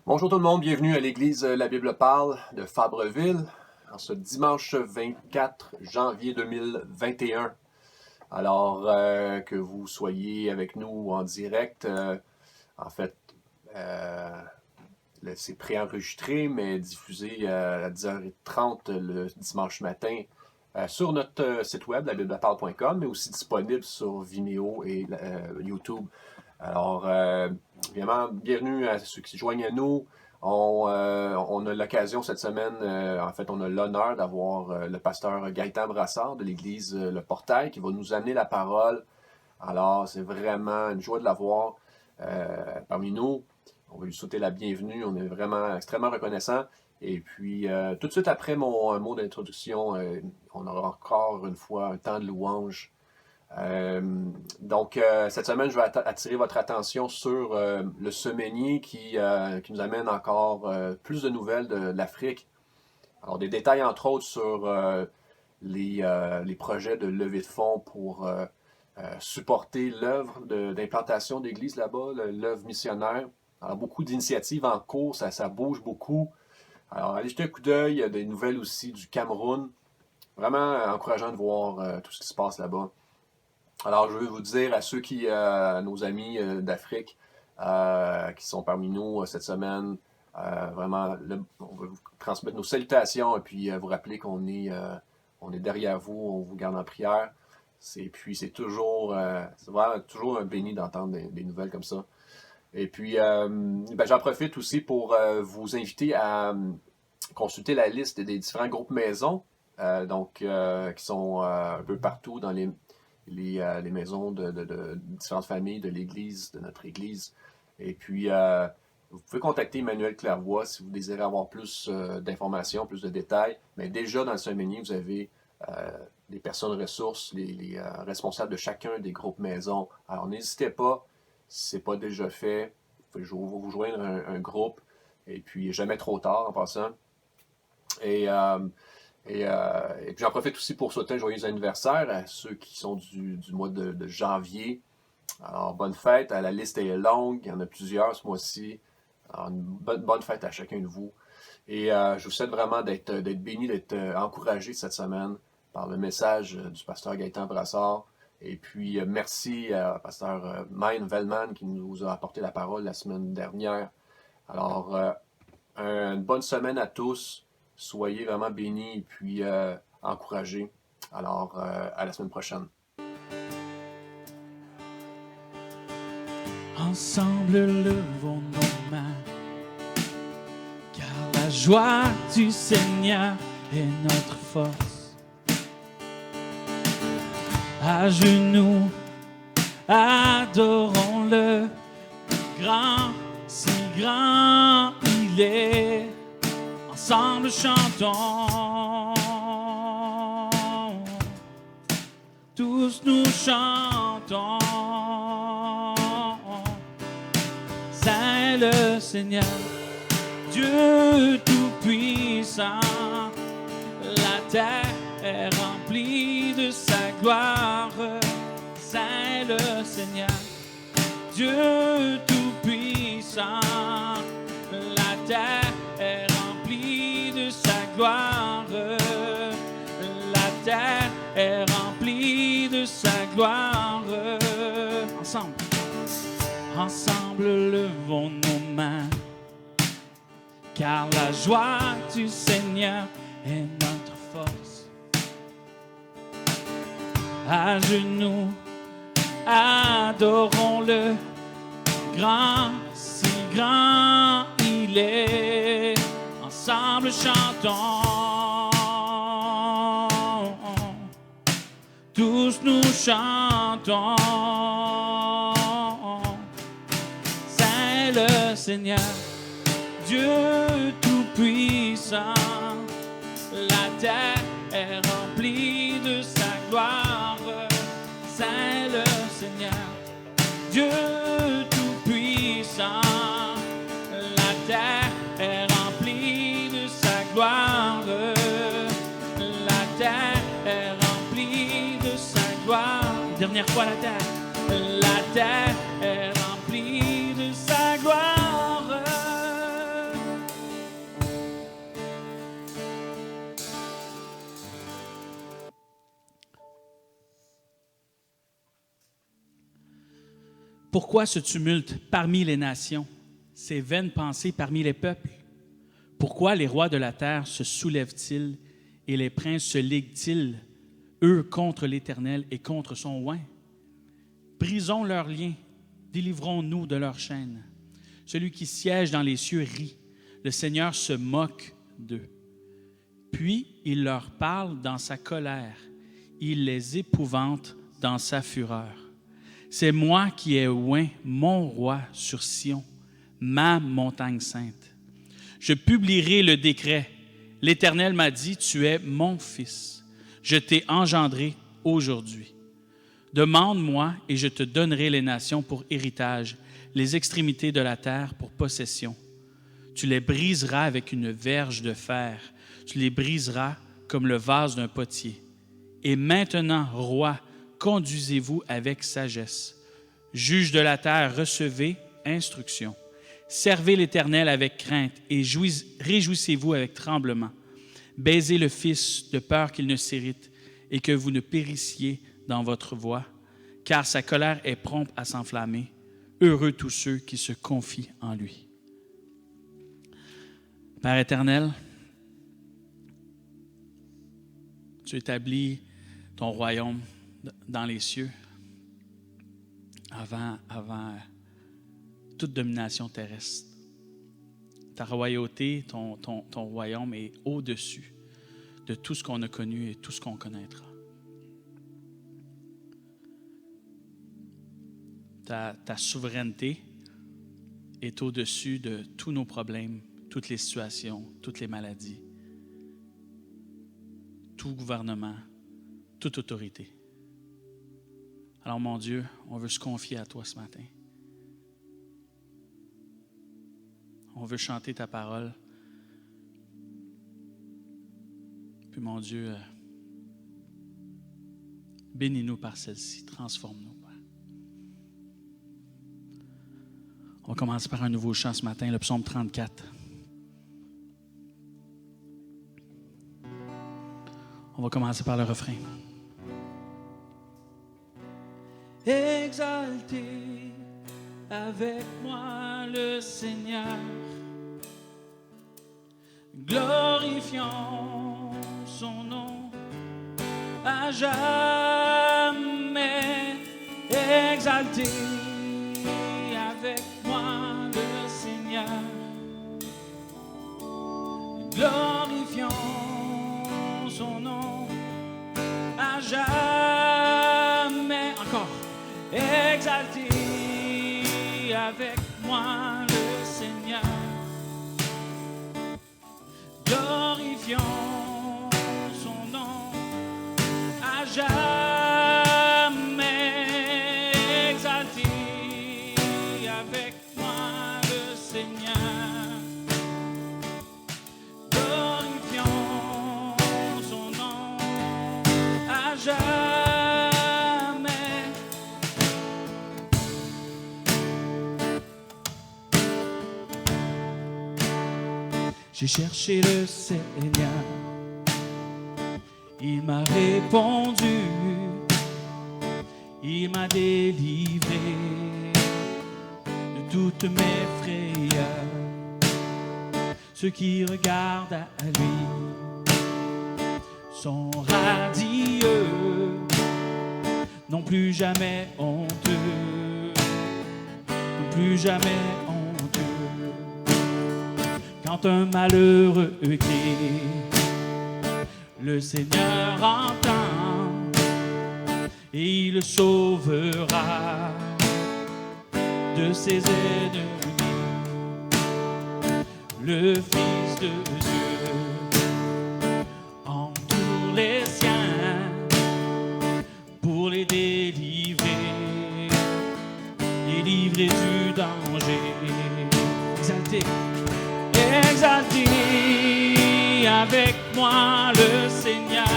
Bonjour tout le monde, bienvenue à l'église La Bible parle de Fabreville en ce dimanche 24 janvier 2021. Alors que vous soyez avec nous en direct, en fait, euh, c'est préenregistré mais diffusé à 10h30 le dimanche matin sur notre site web, labibleparle.com, mais aussi disponible sur Vimeo et YouTube. Alors, évidemment, bienvenue à ceux qui se joignent à nous. On a l'occasion cette semaine, en fait, on a l'honneur d'avoir le pasteur Gaëtan Brassard de l'église Le Portail qui va nous amener la parole. Alors, c'est vraiment une joie de l'avoir parmi nous. On va lui souhaiter la bienvenue. On est vraiment extrêmement reconnaissant. Et puis, tout de suite après mon mot d'introduction, on aura encore une fois un temps de louange. Donc, cette semaine, je vais attirer votre attention sur le Semainier qui nous amène encore plus de nouvelles de l'Afrique. Alors, des détails, entre autres, sur les projets de levée de fonds pour supporter l'œuvre d'implantation d'église là-bas, l'œuvre missionnaire. Alors, beaucoup d'initiatives en cours, ça bouge beaucoup. Alors, allez jeter un coup d'œil, il y a des nouvelles aussi du Cameroun. Vraiment encourageant de voir tout ce qui se passe là-bas. Alors, je veux vous dire à ceux nos amis d'Afrique qui sont parmi nous cette semaine, vraiment, on veut vous transmettre nos salutations et puis vous rappeler on est derrière vous, on vous garde en prière. Puis c'est vraiment toujours un béni d'entendre des nouvelles comme ça. Et puis, j'en profite aussi pour vous inviter à consulter la liste des différents groupes maisons, qui sont un peu partout dans les maisons de différentes familles de l'Église, de notre Église. Et puis, vous pouvez contacter Emmanuel Clairvoy si vous désirez avoir plus d'informations, plus de détails. Mais déjà, dans le Semainier, vous avez des personnes ressources, les responsables de chacun des groupes maisons. Alors, n'hésitez pas, si ce n'est pas déjà fait, vous pouvez vous joindre un groupe. Et puis, jamais trop tard en passant. Et puis j'en profite aussi pour souhaiter un joyeux anniversaire à ceux qui sont du mois de janvier. Alors, bonne fête. La liste est longue. Il y en a plusieurs ce mois-ci. Alors, une bonne fête à chacun de vous. Et je vous souhaite vraiment d'être béni, d'être encouragé cette semaine par le message du pasteur Gaëtan Brassard. Et puis, merci à pasteur Maine Vellman qui nous a apporté la parole la semaine dernière. Alors, une bonne semaine à tous. Soyez vraiment bénis et puis encouragés. Alors, à la semaine prochaine. Ensemble, levons nos mains, car la joie du Seigneur est notre force. À genoux, adorons-le, si grand il est. Ensemble chantons, tous nous chantons. C'est le Seigneur, Dieu tout-puissant. La terre est remplie de sa gloire. C'est le Seigneur, Dieu tout-puissant. La terre est remplie de sa gloire. La terre est remplie de sa gloire. Ensemble, levons nos mains, car la joie du Seigneur est notre force. À genoux, adorons-le, si grand il est. Ensemble chantons, tous nous chantons. C'est le Seigneur, Dieu tout-puissant. La terre est remplie de sa gloire. C'est le Seigneur, Dieu tout-puissant. La terre est remplie de sa gloire. La terre est remplie de sa gloire. Dernière fois, la terre est remplie de sa gloire. Pourquoi ce tumulte parmi les nations, ces vaines pensées parmi les peuples? Pourquoi les rois de la terre se soulèvent-ils et les princes se liguent-ils, eux, contre l'Éternel et contre son oint? Brisons leurs liens, délivrons-nous de leurs chaînes. Celui qui siège dans les cieux rit, le Seigneur se moque d'eux. Puis il leur parle dans sa colère, il les épouvante dans sa fureur. C'est moi qui ai oint mon roi sur Sion, ma montagne sainte. Je publierai le décret. L'Éternel m'a dit, tu es mon fils. Je t'ai engendré aujourd'hui. Demande-moi et je te donnerai les nations pour héritage, les extrémités de la terre pour possession. Tu les briseras avec une verge de fer. Tu les briseras comme le vase d'un potier. Et maintenant, roi, conduisez-vous avec sagesse. Juge de la terre, recevez instruction. Servez l'Éternel avec crainte et réjouissez-vous avec tremblement. Baisez le Fils de peur qu'il ne s'irrite et que vous ne périssiez dans votre voie, car sa colère est prompte à s'enflammer. Heureux tous ceux qui se confient en lui. Père éternel, tu établis ton royaume dans les cieux avant toute domination terrestre. Ta royauté, ton royaume est au-dessus de tout ce qu'on a connu et tout ce qu'on connaîtra. Ta souveraineté est au-dessus de tous nos problèmes, toutes les situations, toutes les maladies, tout gouvernement, toute autorité. Alors, mon Dieu, on veut se confier à toi ce matin. On veut chanter ta parole. Puis, mon Dieu, bénis-nous par celle-ci, transforme-nous, Père. On va commencer par un nouveau chant ce matin, le psaume 34. On va commencer par le refrain. Exaltez avec moi le Seigneur, glorifions son nom à jamais. Exaltez avec moi le Seigneur, glorifions son nom à jamais. Encore. Exaltez avec moi le Seigneur, glorifions son nom à jamais. Exaltez avec moi le Seigneur, glorifions son nom à jamais. J'ai cherché le Seigneur, il m'a répondu, il m'a délivré de toutes mes frayeurs. Ceux qui regardent à lui sont radieux, non plus jamais honteux, non plus jamais honteux. Quand un malheureux crie, le Seigneur entend et il le sauvera de ses ennemis. Le Fils de Dieu entoure les siens pour les délivrer du danger. Exaltez. Exaltez avec moi le Seigneur,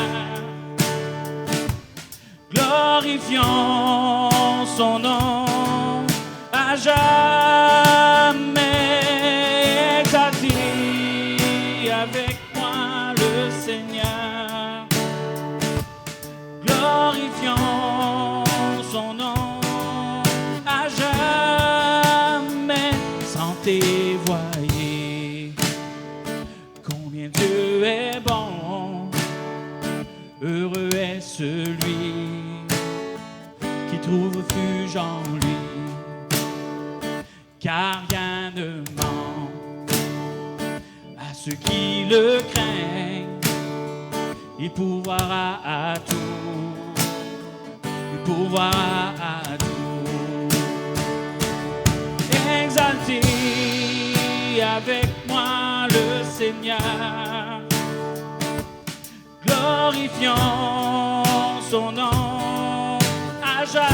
glorifions son nom à jamais. Exaltez avec moi le Seigneur, glorifions son nom à jamais. sans témoigner combien Dieu est bon. Heureux est celui qui trouve refuge en lui, car rien ne manque à ceux qui le craignent. Il pourvoira à tout, il pourvoira à tout. Exaltez avec moi le Seigneur, glorifions son nom à jamais.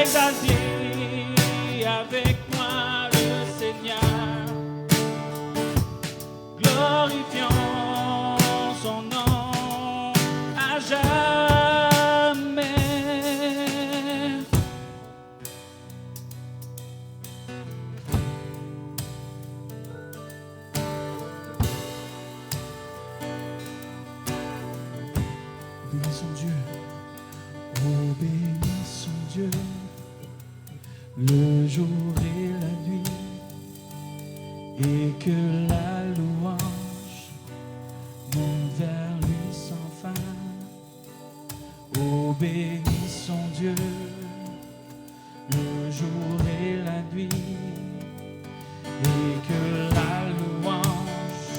Exaltez avec moi le Seigneur, glorifions son nom à jamais. Bénissons Dieu, oh bénissons Dieu, le jour et la nuit, et que la louange monte vers lui sans fin. Oh bénissons Dieu, le jour et la nuit, et que la louange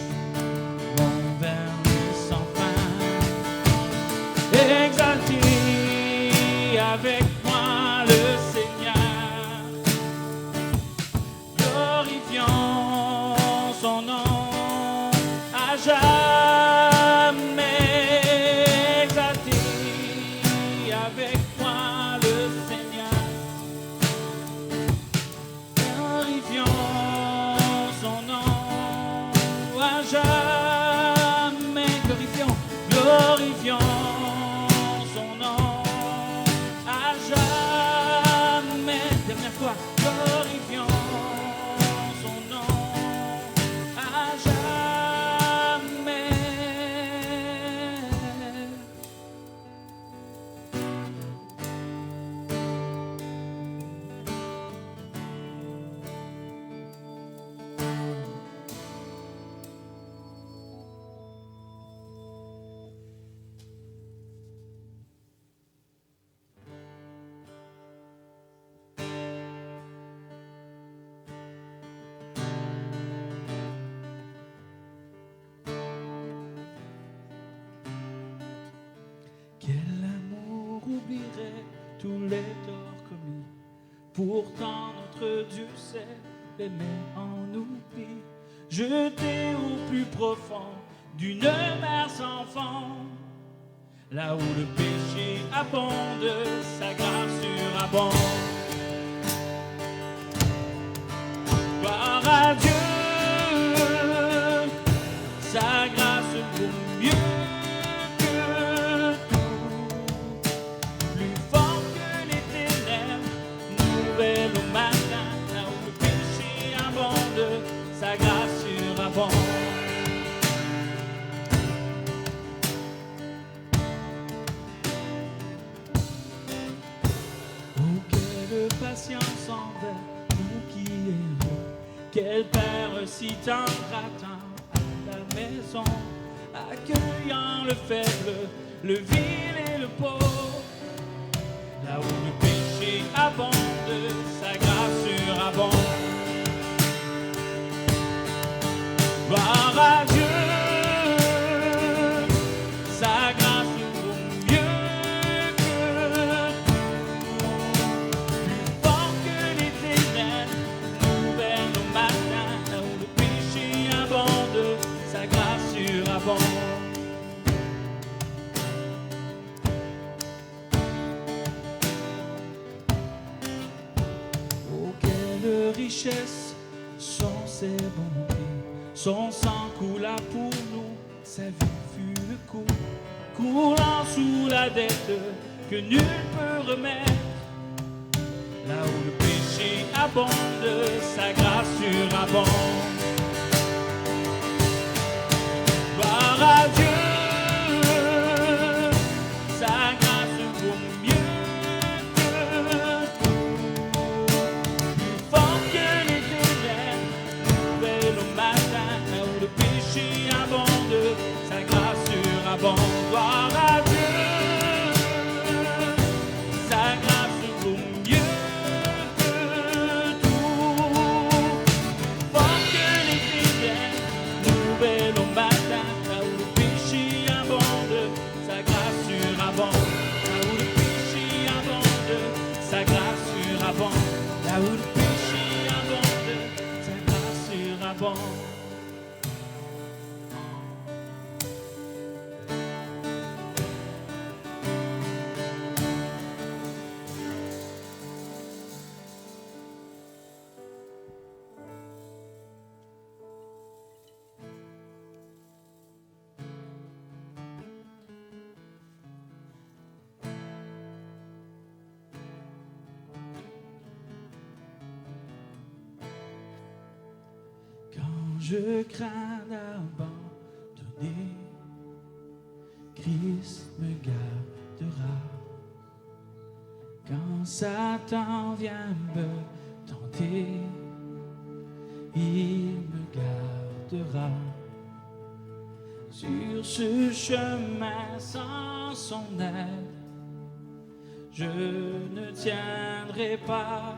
monte vers lui sans fin. Exaltez avec moi le Seigneur, glorifions son nom à jamais. Exaltez avec moi le Seigneur, glorifions son nom à jamais. Glorifions, glorifions son nom à jamais. Dernière fois, glorifions son nom à jamais. Quel amour oublierait tous les torts commis. Pourtant notre Dieu sait les mettre en oubli. Jeté au plus profond d'une mer sans fond, là où le péché abonde, sa grâce surabonde. Gloire à Dieu, sa grâce vaut mieux que tout, plus fort que les ténèbres, nouvelle au matin, là où le péché abonde, sa grâce surabonde. Oh, quelle patience envers nous qui aimons, quel Père si tendre attend à la maison, accueillant le faible, le vil et le pauvre, là où le péché abonde, sa grâce surabonde. Gloire à Dieu, sa grâce vaut mieux que tout, plus fort que les ténèbres, nouvelle au matin, là où le péché abonde, sa grâce surabonde. Oh, quelle richesse sont ses bontés, son sang coula pour nous, sa vie fut le coup, coulant sous la dette que nul peut remettre, là où le péché abonde, sa grâce surabonde. Gloire à Dieu, sa grâce vaut mieux que tout, enfant. Je crains d'abandonner, Christ me gardera. Quand Satan vient me tenter, il me gardera. Sur ce chemin sans son aide, je ne tiendrai pas.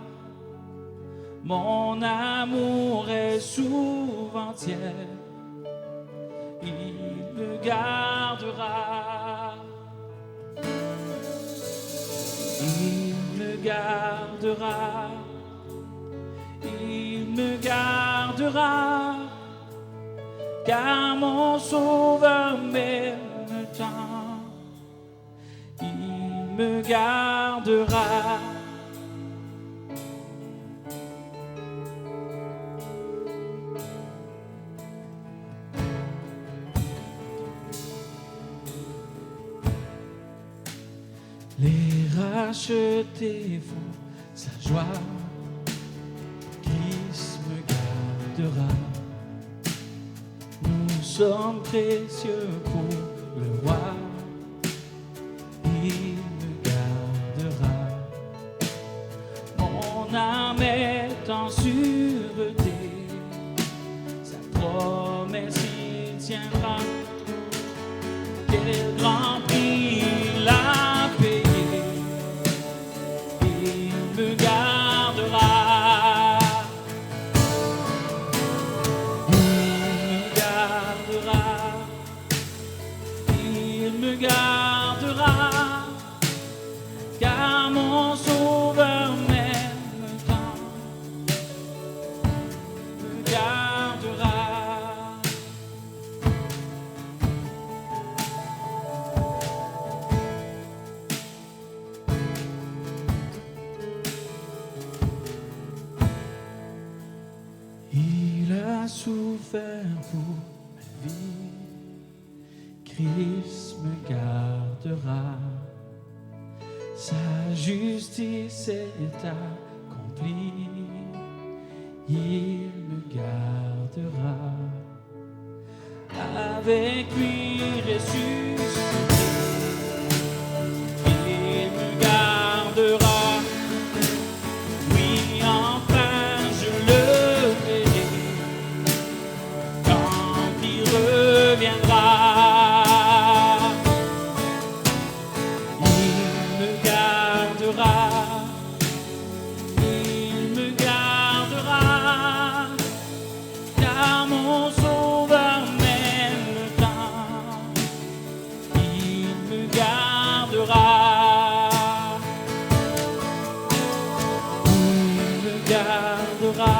Mon amour est souvent tiède, il me gardera. Il me gardera. Il me gardera. Car mon Sauveur m'aime tant. Il me gardera. Racheter vous sa joie, Christ me gardera. Nous sommes précieux pour le roi, il me gardera. Mon âme est en sûreté, sa promesse il tiendra. Quel grand prix il a payé. Me gardera, il me gardera, car mon Sauveur m'aime tant, me gardera. Il a souffert pour ma vie, Christ me gardera. Sa justice est accomplie, il me gardera. Avec lui ressuscité, il me gardera. Oui, enfin je le verrai quand il reviendra. Il me gardera, car mon Sauveur m'aime tant. Il me gardera. Il me gardera.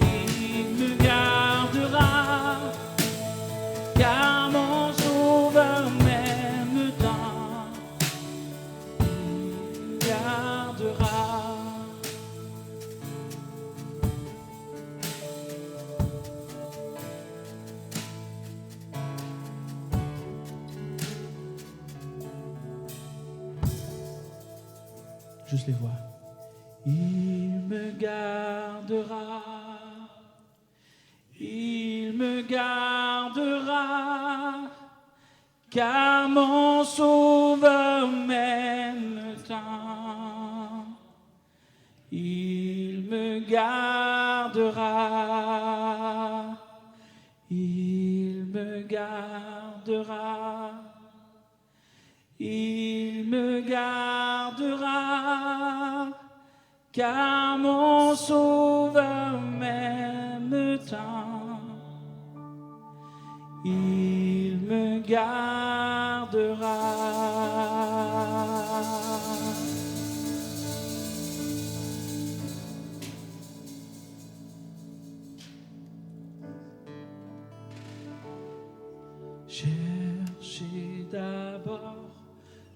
Il me gardera, car mon Sauveur m'aime tant. Il me gardera. Juste les voix. Il me gardera. Il me gardera, car mon Sauveur m'aime tant. Il me gardera. Il me gardera. Il me gardera, car mon Sauveur m'aime tant. Il me gardera. Cherchez d'abord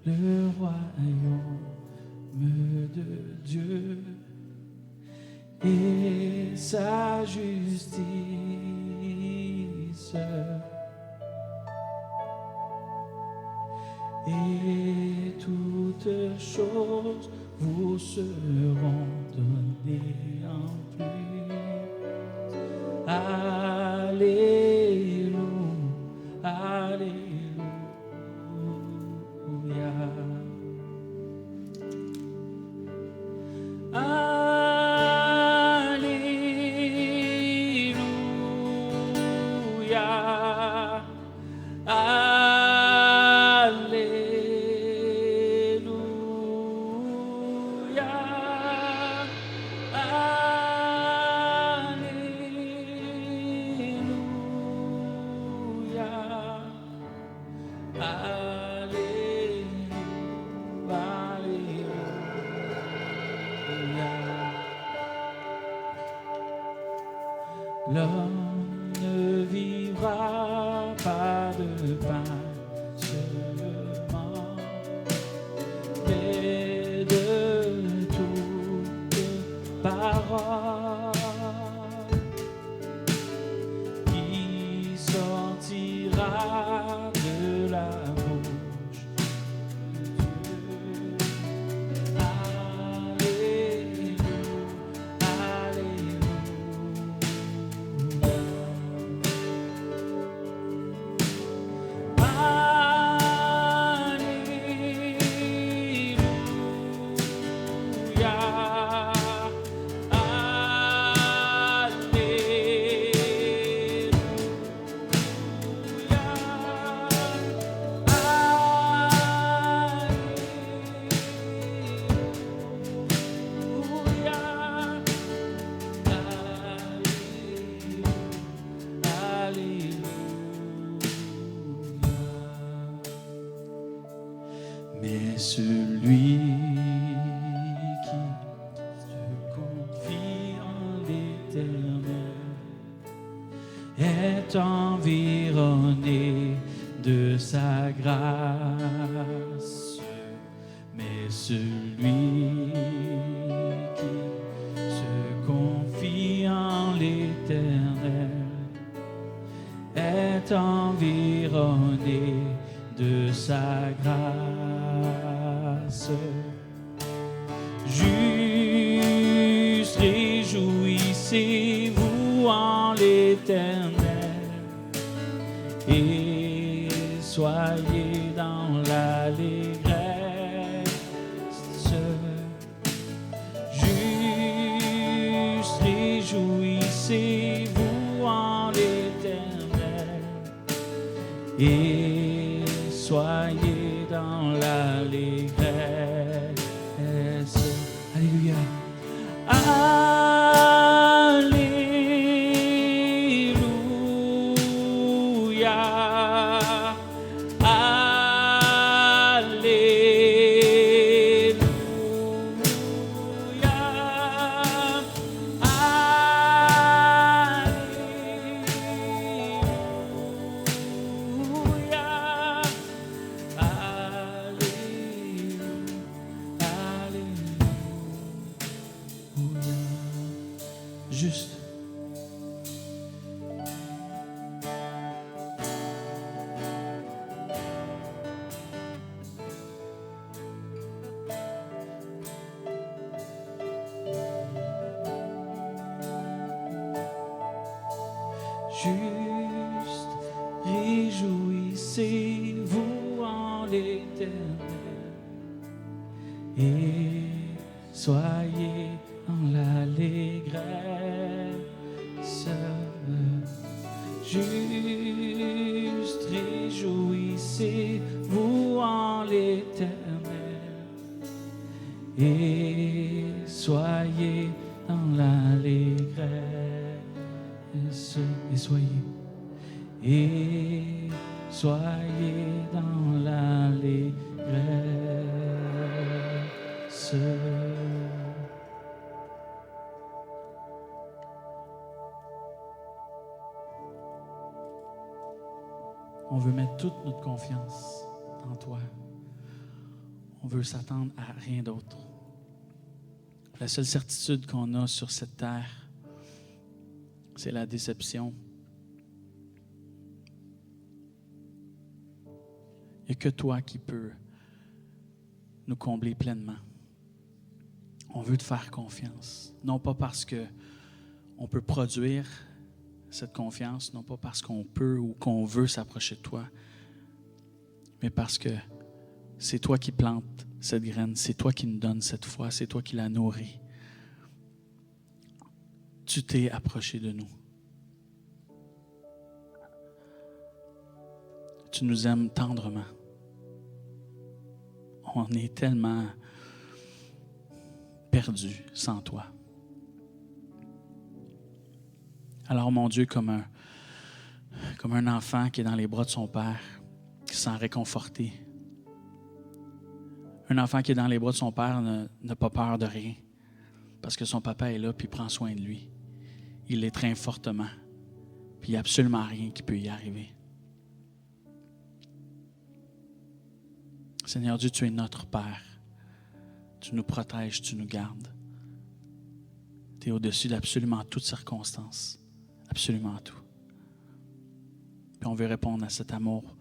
le royaume de Dieu et sa justice. Et toutes choses vous seront données en plus. Alléluia, Alléluia. Alléluia. L'homme ne vivra pas de pain seulement, mais de toute parole qui sortira de la bouche de Dieu. Mais celui qui se confie en l'Éternel est environné de sa grâce. Mais celui qui se confie en l'Éternel est environné de sa grâce. Juste réjouissez-vous en l'Éternel et soyez dans l'allégresse. Juste réjouissez-vous en l'Éternel et soyez dans l'allégresse. Alléluia. Alléluia. Juste. Juste réjouissez-vous en l'Éternel et soyez dans l'allégresse. Juste réjouissez-vous en l'Éternel et soyez dans l'allégresse. Et soyez dans l'allégresse. On veut mettre toute notre confiance en toi. On veut s'attendre à rien d'autre. La seule certitude qu'on a sur cette terre, c'est la déception. Il n'y a que toi qui peux nous combler pleinement. On veut te faire confiance. Non pas parce qu'on peut produire cette confiance, non pas parce qu'on peut ou qu'on veut s'approcher de toi, mais parce que c'est toi qui plantes cette graine, c'est toi qui nous donnes cette foi, c'est toi qui la nourris. Tu t'es approché de nous. Tu nous aimes tendrement. On est tellement perdus sans toi. Alors, mon Dieu, comme un enfant qui est dans les bras de son père, qui se sent réconforté. Un enfant qui est dans les bras de son père n'a pas peur de rien, parce que son papa est là puis prend soin de lui. Il l'étreint fortement, puis il n'y a absolument rien qui peut y arriver. Seigneur Dieu, tu es notre Père. Tu nous protèges, tu nous gardes. Tu es au-dessus d'absolument toutes circonstances. Absolument tout. Puis on veut répondre à cet amour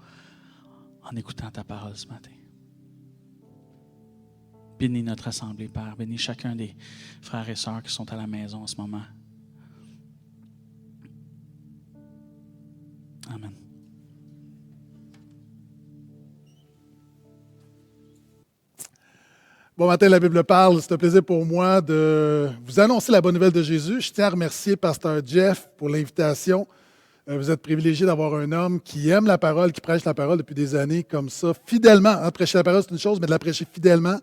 en écoutant ta parole ce matin. Bénis notre assemblée, Père. Bénis chacun des frères et sœurs qui sont à la maison en ce moment. Amen. Bon matin, la Bible parle. C'est un plaisir pour moi de vous annoncer la bonne nouvelle de Jésus. Je tiens à remercier Pasteur Jeff pour l'invitation. Vous êtes privilégié d'avoir un homme qui aime la parole, qui prêche la parole depuis des années comme ça, fidèlement. Prêcher la parole, c'est une chose, mais de la prêcher fidèlement.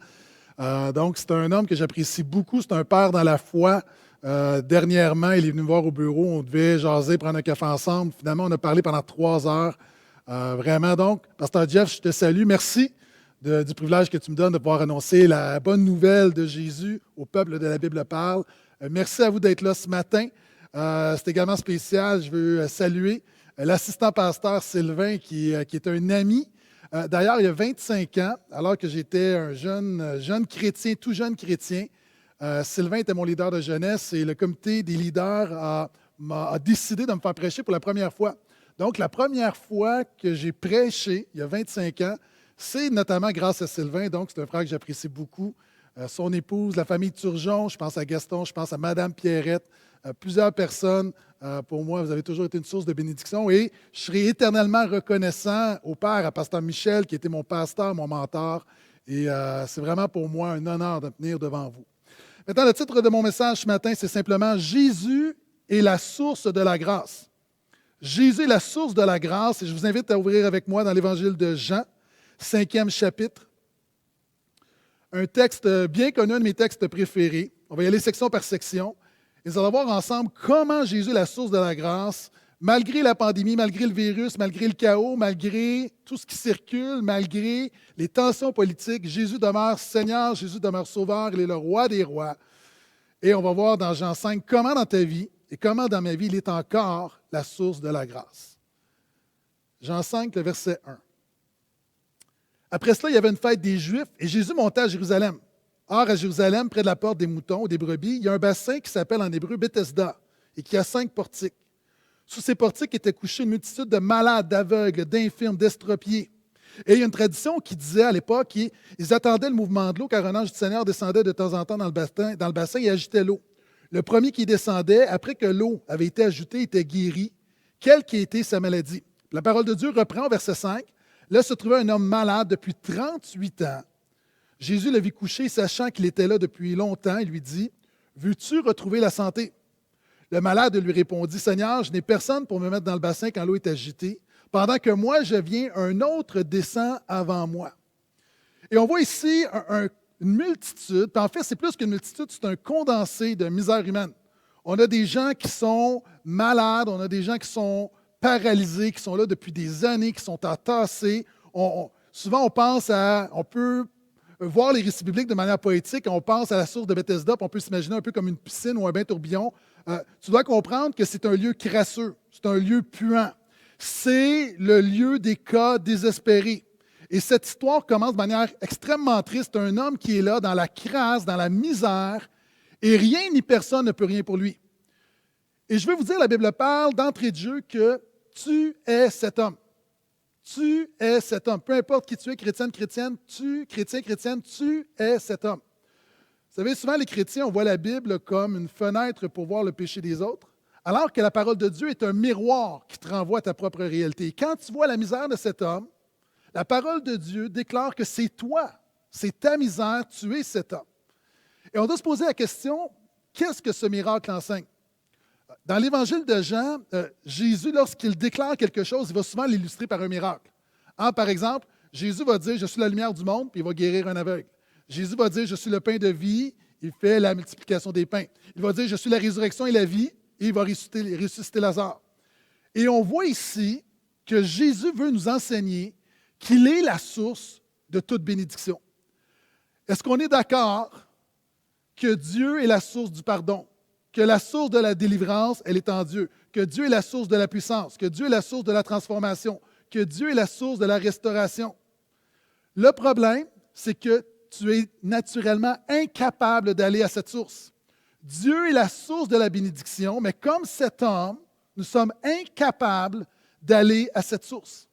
Donc, c'est un homme que j'apprécie beaucoup. C'est un père dans la foi. Dernièrement, il est venu me voir au bureau. On devait jaser, prendre un café ensemble. Finalement, on a parlé pendant 3 heures. Vraiment, donc, Pasteur Jeff, je te salue. Merci du privilège que tu me donnes de pouvoir annoncer la bonne nouvelle de Jésus au peuple de la Bible parle. Merci à vous d'être là ce matin. C'est également spécial. Je veux saluer l'assistant pasteur Sylvain qui est un ami. D'ailleurs, il y a 25 ans, alors que j'étais un jeune chrétien, tout jeune chrétien, Sylvain était mon leader de jeunesse et le comité des leaders a décidé de me faire prêcher pour la première fois. Donc, la première fois que j'ai prêché, il y a 25 ans, c'est notamment grâce à Sylvain. Donc, c'est un frère que j'apprécie beaucoup. Son épouse, la famille Turgeon, je pense à Gaston, je pense à Madame Pierrette, plusieurs personnes. Pour moi, vous avez toujours été une source de bénédiction et je serai éternellement reconnaissant au Père, à Pasteur Michel, qui était mon pasteur, mon mentor. Et c'est vraiment pour moi un honneur de venir devant vous. Maintenant, le titre de mon message ce matin, c'est simplement « Jésus est la source de la grâce ». Jésus est la source de la grâce et je vous invite à ouvrir avec moi dans l'Évangile de Jean, 5e chapitre. Un texte bien connu, un de mes textes préférés. On va y aller section par section. Et nous allons voir ensemble comment Jésus est la source de la grâce, malgré la pandémie, malgré le virus, malgré le chaos, malgré tout ce qui circule, malgré les tensions politiques. Jésus demeure Seigneur, Jésus demeure Sauveur, il est le roi des rois. Et on va voir dans Jean 5 comment dans ta vie et comment dans ma vie il est encore la source de la grâce. Jean 5, le verset 1. Après cela, il y avait une fête des Juifs et Jésus montait à Jérusalem. Or, à Jérusalem, près de la porte des moutons ou des brebis, il y a un bassin qui s'appelle en hébreu Bethesda et qui a 5 portiques. Sous ces portiques étaient couchés une multitude de malades, d'aveugles, d'infirmes, d'estropiés. Et il y a une tradition qui disait à l'époque qu'ils attendaient le mouvement de l'eau car un ange du Seigneur descendait de temps en temps dans le bassin et agitait l'eau. Le premier qui descendait, après que l'eau avait été ajoutée, était guéri, quelle qu'ait été sa maladie. La parole de Dieu reprend au verset 5. Là se trouvait un homme malade depuis 38 ans. Jésus le vit coucher, sachant qu'il était là depuis longtemps, et lui dit, « Veux-tu retrouver la santé? » Le malade lui répondit, « Seigneur, je n'ai personne pour me mettre dans le bassin quand l'eau est agitée. Pendant que moi je viens, un autre descend avant moi. » Et on voit ici une multitude, puis en fait, c'est plus qu'une multitude, c'est un condensé de misère humaine. On a des gens qui sont malades, on a des gens qui sont paralysés, qui sont là depuis des années, qui sont entassés. Souvent, on peut voir les récits bibliques de manière poétique, on pense à la source de Bethesda, puis on peut s'imaginer un peu comme une piscine ou un bain tourbillon. Tu dois comprendre que c'est un lieu crasseux, c'est un lieu puant. c'est le lieu des cas désespérés. Et cette histoire commence de manière extrêmement triste. Un homme qui est là dans la crasse, dans la misère, et rien ni personne ne peut rien pour lui. Et je veux vous dire, la Bible parle d'entrée de jeu que tu es cet homme. Tu es cet homme. Peu importe qui tu es, chrétienne, chrétienne, chrétienne, tu es cet homme. Vous savez, souvent les chrétiens, on voit la Bible comme une fenêtre pour voir le péché des autres, alors que la parole de Dieu est un miroir qui te renvoie à ta propre réalité. Et quand tu vois la misère de cet homme, la parole de Dieu déclare que c'est toi, c'est ta misère, tu es cet homme. Et on doit se poser la question, qu'est-ce que ce miracle enseigne? Dans l'Évangile de Jean, Jésus, lorsqu'il déclare quelque chose, il va souvent l'illustrer par un miracle. Par exemple, Jésus va dire « Je suis la lumière du monde », puis il va guérir un aveugle. Jésus va dire « Je suis le pain de vie », il fait la multiplication des pains. Il va dire « Je suis la résurrection et la vie », et il va ressusciter Lazare. Et on voit ici que Jésus veut nous enseigner qu'il est la source de toute bénédiction. Est-ce qu'on est d'accord que Dieu est la source du pardon, que la source de la délivrance, elle est en Dieu, que Dieu est la source de la puissance, que Dieu est la source de la transformation, que Dieu est la source de la restauration? Le problème, c'est que tu es naturellement incapable d'aller à cette source. Dieu est la source de la bénédiction, mais comme cet homme, nous sommes incapables d'aller à cette source.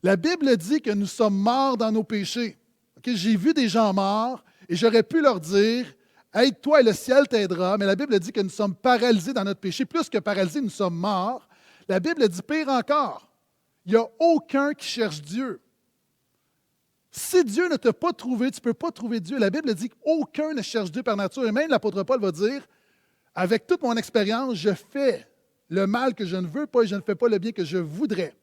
La Bible dit que nous sommes morts dans nos péchés. Okay? J'ai vu des gens morts et j'aurais pu leur dire « Aide-toi et le ciel t'aidera », mais la Bible dit que nous sommes paralysés dans notre péché. Plus que paralysés, nous sommes morts. La Bible dit pire encore, il n'y a aucun qui cherche Dieu. Si Dieu ne t'a pas trouvé, tu ne peux pas trouver Dieu. La Bible dit qu'aucun ne cherche Dieu par nature. Et même l'apôtre Paul va dire, avec toute mon expérience, je fais le mal que je ne veux pas et je ne fais pas le bien que je voudrais.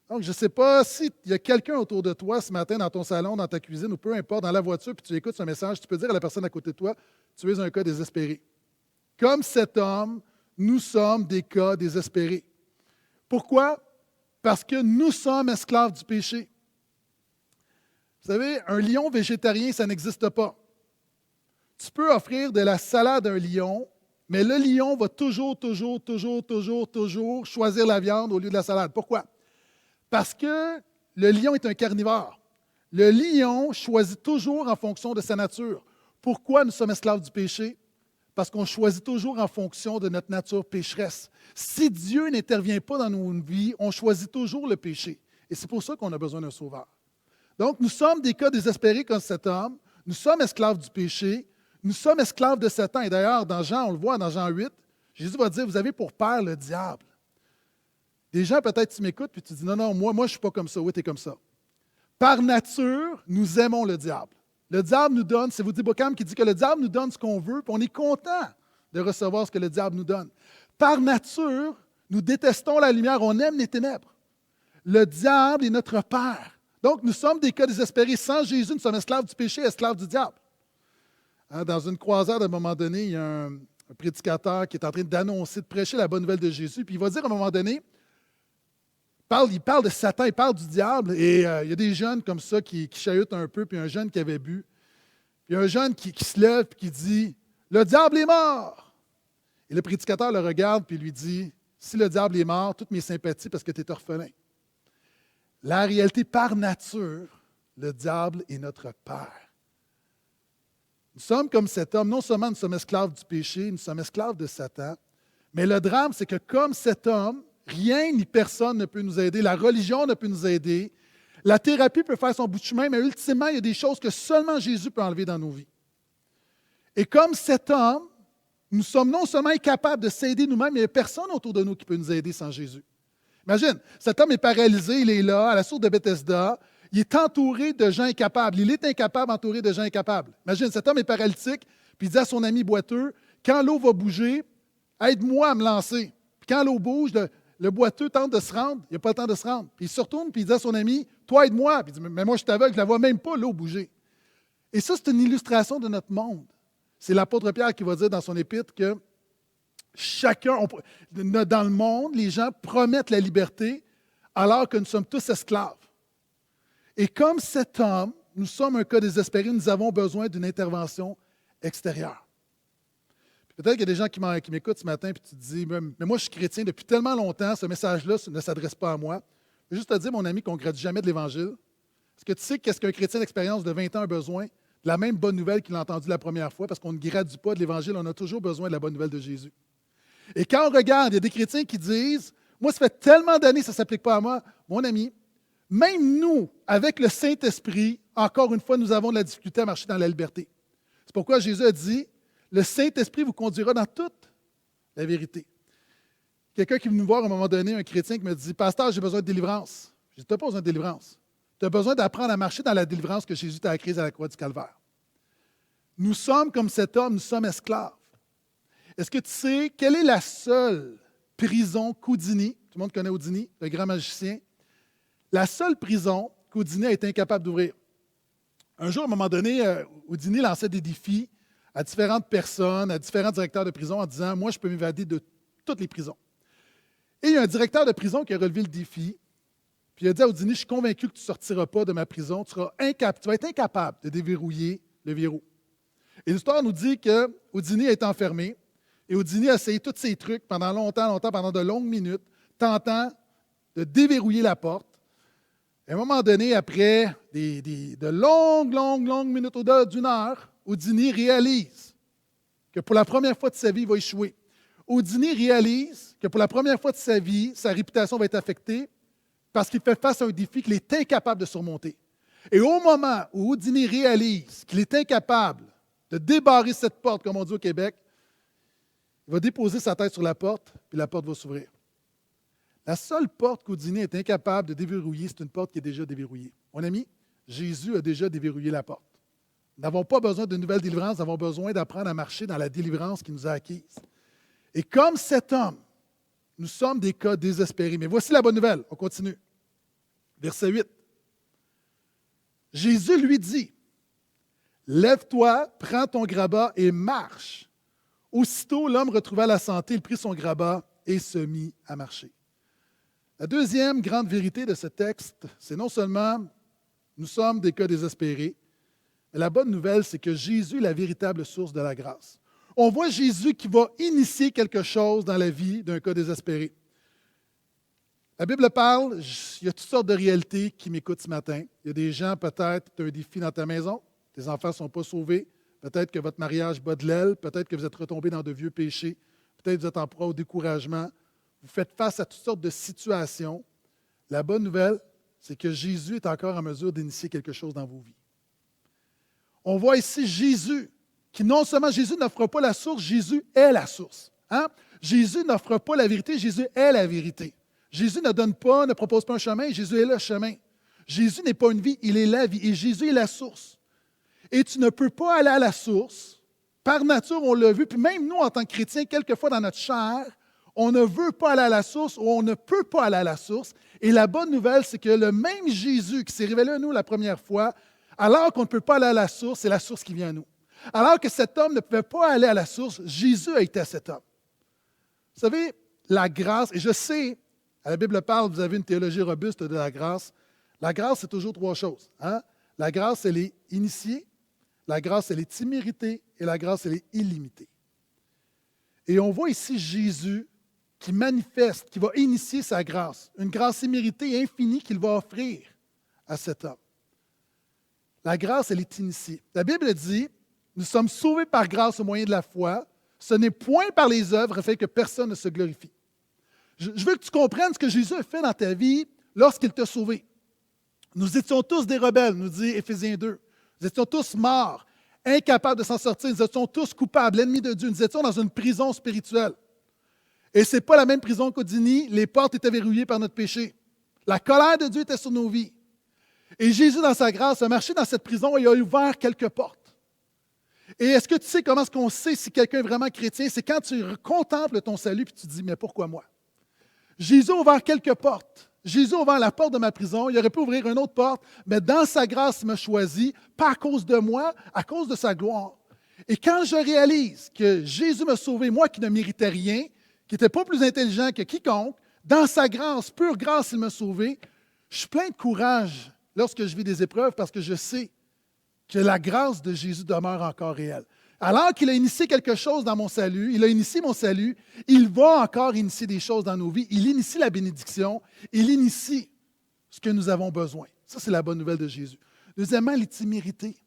Donc, je ne sais pas s'il y a quelqu'un autour de toi ce matin dans ton salon, dans ta cuisine ou peu importe, dans la voiture, puis tu écoutes ce message, tu peux dire à la personne à côté de toi, tu es un cas désespéré. Comme cet homme, nous sommes des cas désespérés. Pourquoi? Parce que nous sommes esclaves du péché. Vous savez, un lion végétarien, ça n'existe pas. Tu peux offrir de la salade à un lion, mais le lion va toujours choisir la viande au lieu de la salade. Pourquoi? Parce que le lion est un carnivore. Le lion choisit toujours en fonction de sa nature. Pourquoi nous sommes esclaves du péché? Parce qu'on choisit toujours en fonction de notre nature pécheresse. Si Dieu n'intervient pas dans nos vies, on choisit toujours le péché. Et c'est pour ça qu'on a besoin d'un sauveur. Donc, nous sommes des cas désespérés comme cet homme. Nous sommes esclaves du péché. Nous sommes esclaves de Satan. Et d'ailleurs, dans Jean, on le voit dans Jean 8, Jésus va dire, vous avez pour père le diable. Des gens, peut-être, tu m'écoutes, puis tu dis, non, moi, je ne suis pas comme ça. Oui, tu es comme ça. Par nature, nous aimons le diable. Le diable nous donne, c'est Woody Bockham qui dit que le diable nous donne ce qu'on veut, puis on est content de recevoir ce que le diable nous donne. Par nature, nous détestons la lumière, on aime les ténèbres. Le diable est notre père. Donc, nous sommes des cas désespérés. Sans Jésus, nous sommes esclaves du péché, esclaves du diable. Dans une croisade, à un moment donné, il y a un prédicateur qui est en train d'annoncer, de prêcher la bonne nouvelle de Jésus, puis il va dire à un moment donné, il parle de Satan, il parle du diable, et il y a des jeunes comme ça qui chahutent un peu, puis un jeune qui avait bu. Puis un jeune qui se lève et qui dit « Le diable est mort! » Et le prédicateur le regarde puis lui dit « Si le diable est mort, toutes mes sympathies parce que tu es orphelin. » La réalité, par nature, le diable est notre père. Nous sommes comme cet homme. Non seulement nous sommes esclaves du péché, nous sommes esclaves de Satan, mais le drame, c'est que comme cet homme, rien ni personne ne peut nous aider. La religion ne peut nous aider. La thérapie peut faire son bout de chemin, mais ultimement, il y a des choses que seulement Jésus peut enlever dans nos vies. Et comme cet homme, nous sommes non seulement incapables de s'aider nous-mêmes, mais il n'y a personne autour de nous qui peut nous aider sans Jésus. Imagine, cet homme est paralysé, il est là, à la source de Bethesda, il est entouré de gens incapables. Il est incapable, entouré de gens incapables. Imagine, cet homme est paralytique, puis il dit à son ami boiteux, quand l'eau va bouger, aide-moi à me lancer. Puis quand l'eau bouge, le boiteux tente de se rendre, il n'a pas le temps de se rendre. Puis il se retourne, puis il dit à son ami, toi aide-moi. Puis il dit, mais moi je suis aveugle, je ne la vois même pas, l'eau bouger. Et ça, c'est une illustration de notre monde. C'est l'apôtre Pierre qui va dire dans son épître que dans le monde, les gens promettent la liberté alors que nous sommes tous esclaves. Et comme cet homme, nous sommes un cas désespéré, nous avons besoin d'une intervention extérieure. Peut-être qu'il y a des gens qui m'écoutent ce matin et tu te dis, mais moi je suis chrétien depuis tellement longtemps, ce message-là ne s'adresse pas à moi. Je veux juste te dire, mon ami, qu'on ne gratte jamais de l'Évangile. Est-ce que tu sais qu'est-ce qu'un chrétien d'expérience de 20 ans a besoin? De la même bonne nouvelle qu'il a entendue la première fois, parce qu'on ne gradue pas de l'Évangile, on a toujours besoin de la bonne nouvelle de Jésus. Et quand on regarde, il y a des chrétiens qui disent, moi ça fait tellement d'années que ça ne s'applique pas à moi. Mon ami, même nous, avec le Saint-Esprit, encore une fois, nous avons de la difficulté à marcher dans la liberté. C'est pourquoi Jésus a dit, le Saint-Esprit vous conduira dans toute la vérité. Quelqu'un qui est venu me voir à un moment donné, un chrétien qui me dit, pasteur, j'ai besoin de délivrance. Je dis, tu n'as pas besoin de délivrance. Tu as besoin d'apprendre à marcher dans la délivrance que Jésus t'a acquise à la croix du Calvaire. Nous sommes comme cet homme, nous sommes esclaves. Est-ce que tu sais quelle est la seule prison qu'Houdini, tout le monde connaît Houdini, le grand magicien, la seule prison qu'Houdini a été incapable d'ouvrir? Un jour, à un moment donné, Houdini lançait des défis à différentes personnes, à différents directeurs de prison en disant « Moi, je peux m'évader de toutes les prisons. » Et il y a un directeur de prison qui a relevé le défi, puis il a dit à Houdini « Je suis convaincu que tu ne sortiras pas de ma prison, tu vas être incapable de déverrouiller le verrou. » Et l'histoire nous dit que Houdini est enfermé, et Houdini a essayé tous ses trucs pendant longtemps, pendant de longues minutes, tentant de déverrouiller la porte. Et à un moment donné, après de longues minutes, au-delà d'une heure, Houdini réalise que pour la première fois de sa vie, il va échouer. Houdini réalise que pour la première fois de sa vie, sa réputation va être affectée parce qu'il fait face à un défi qu'il est incapable de surmonter. Et au moment où Houdini réalise qu'il est incapable de débarrer cette porte, comme on dit au Québec, il va déposer sa tête sur la porte, puis la porte va s'ouvrir. La seule porte qu'Houdini est incapable de déverrouiller, c'est une porte qui est déjà déverrouillée. Mon ami, Jésus a déjà déverrouillé la porte. Nous n'avons pas besoin de nouvelles délivrances, nous avons besoin d'apprendre à marcher dans la délivrance qui nous a acquise. Et comme cet homme, nous sommes des cas désespérés. Mais voici la bonne nouvelle, on continue. Verset 8. Jésus lui dit, « Lève-toi, prends ton grabat et marche. » Aussitôt, l'homme retrouva la santé, il prit son grabat et se mit à marcher. La deuxième grande vérité de ce texte, c'est non seulement nous sommes des cas désespérés, mais la bonne nouvelle, c'est que Jésus est la véritable source de la grâce. On voit Jésus qui va initier quelque chose dans la vie d'un cas désespéré. La Bible parle, il y a toutes sortes de réalités qui m'écoutent ce matin. Il y a des gens, peut-être, tu as un défi dans ta maison, tes enfants ne sont pas sauvés, peut-être que votre mariage bat de l'aile, peut-être que vous êtes retombé dans de vieux péchés, peut-être que vous êtes en proie au découragement. Vous faites face à toutes sortes de situations. La bonne nouvelle, c'est que Jésus est encore en mesure d'initier quelque chose dans vos vies. On voit ici Jésus, qui non seulement Jésus n'offre pas la source, Jésus est la source. Hein? Jésus n'offre pas la vérité, Jésus est la vérité. Jésus ne donne pas, ne propose pas un chemin, Jésus est le chemin. Jésus n'est pas une vie, il est la vie. Et Jésus est la source. Et tu ne peux pas aller à la source. Par nature, on l'a vu, puis même nous, en tant que chrétiens, quelquefois dans notre chair, on ne veut pas aller à la source ou on ne peut pas aller à la source. Et la bonne nouvelle, c'est que le même Jésus qui s'est révélé à nous la première fois, alors qu'on ne peut pas aller à la source, c'est la source qui vient à nous. Alors que cet homme ne pouvait pas aller à la source, Jésus a été à cet homme. Vous savez, la grâce, et je sais, la Bible parle, vous avez une théologie robuste de la grâce. La grâce, c'est toujours trois choses. Hein? La grâce, elle est initiée, la grâce, elle est imméritée, et la grâce, elle est illimitée. Et on voit ici Jésus qui manifeste, qui va initier sa grâce, une grâce imméritée et infinie qu'il va offrir à cet homme. La grâce, elle est initiée. La Bible dit, nous sommes sauvés par grâce au moyen de la foi. Ce n'est point par les œuvres afin que personne ne se glorifie. Je veux que tu comprennes ce que Jésus a fait dans ta vie lorsqu'il t'a sauvé. Nous étions tous des rebelles, nous dit Éphésiens 2. Nous étions tous morts, incapables de s'en sortir. Nous étions tous coupables, ennemis de Dieu. Nous étions dans une prison spirituelle. Et ce n'est pas la même prison qu'Houdini. Les portes étaient verrouillées par notre péché. La colère de Dieu était sur nos vies. Et Jésus, dans sa grâce, a marché dans cette prison et il a ouvert quelques portes. Et est-ce que tu sais comment est-ce qu'on sait si quelqu'un est vraiment chrétien? C'est quand tu contemples ton salut et tu te dis, mais pourquoi moi? Jésus a ouvert quelques portes. Jésus a ouvert la porte de ma prison. Il aurait pu ouvrir une autre porte, mais dans sa grâce, il m'a choisi, pas à cause de moi, à cause de sa gloire. Et quand je réalise que Jésus m'a sauvé, moi qui ne méritais rien, qui n'était pas plus intelligent que quiconque, dans sa grâce, pure grâce, il m'a sauvé, je suis plein de courage lorsque je vis des épreuves parce que je sais que la grâce de Jésus demeure encore réelle. Alors qu'il a initié quelque chose dans mon salut, il a initié mon salut, il va encore initier des choses dans nos vies. Il initie la bénédiction, il initie ce que nous avons besoin. Ça, c'est la bonne nouvelle de Jésus. Deuxièmement, l'intimité.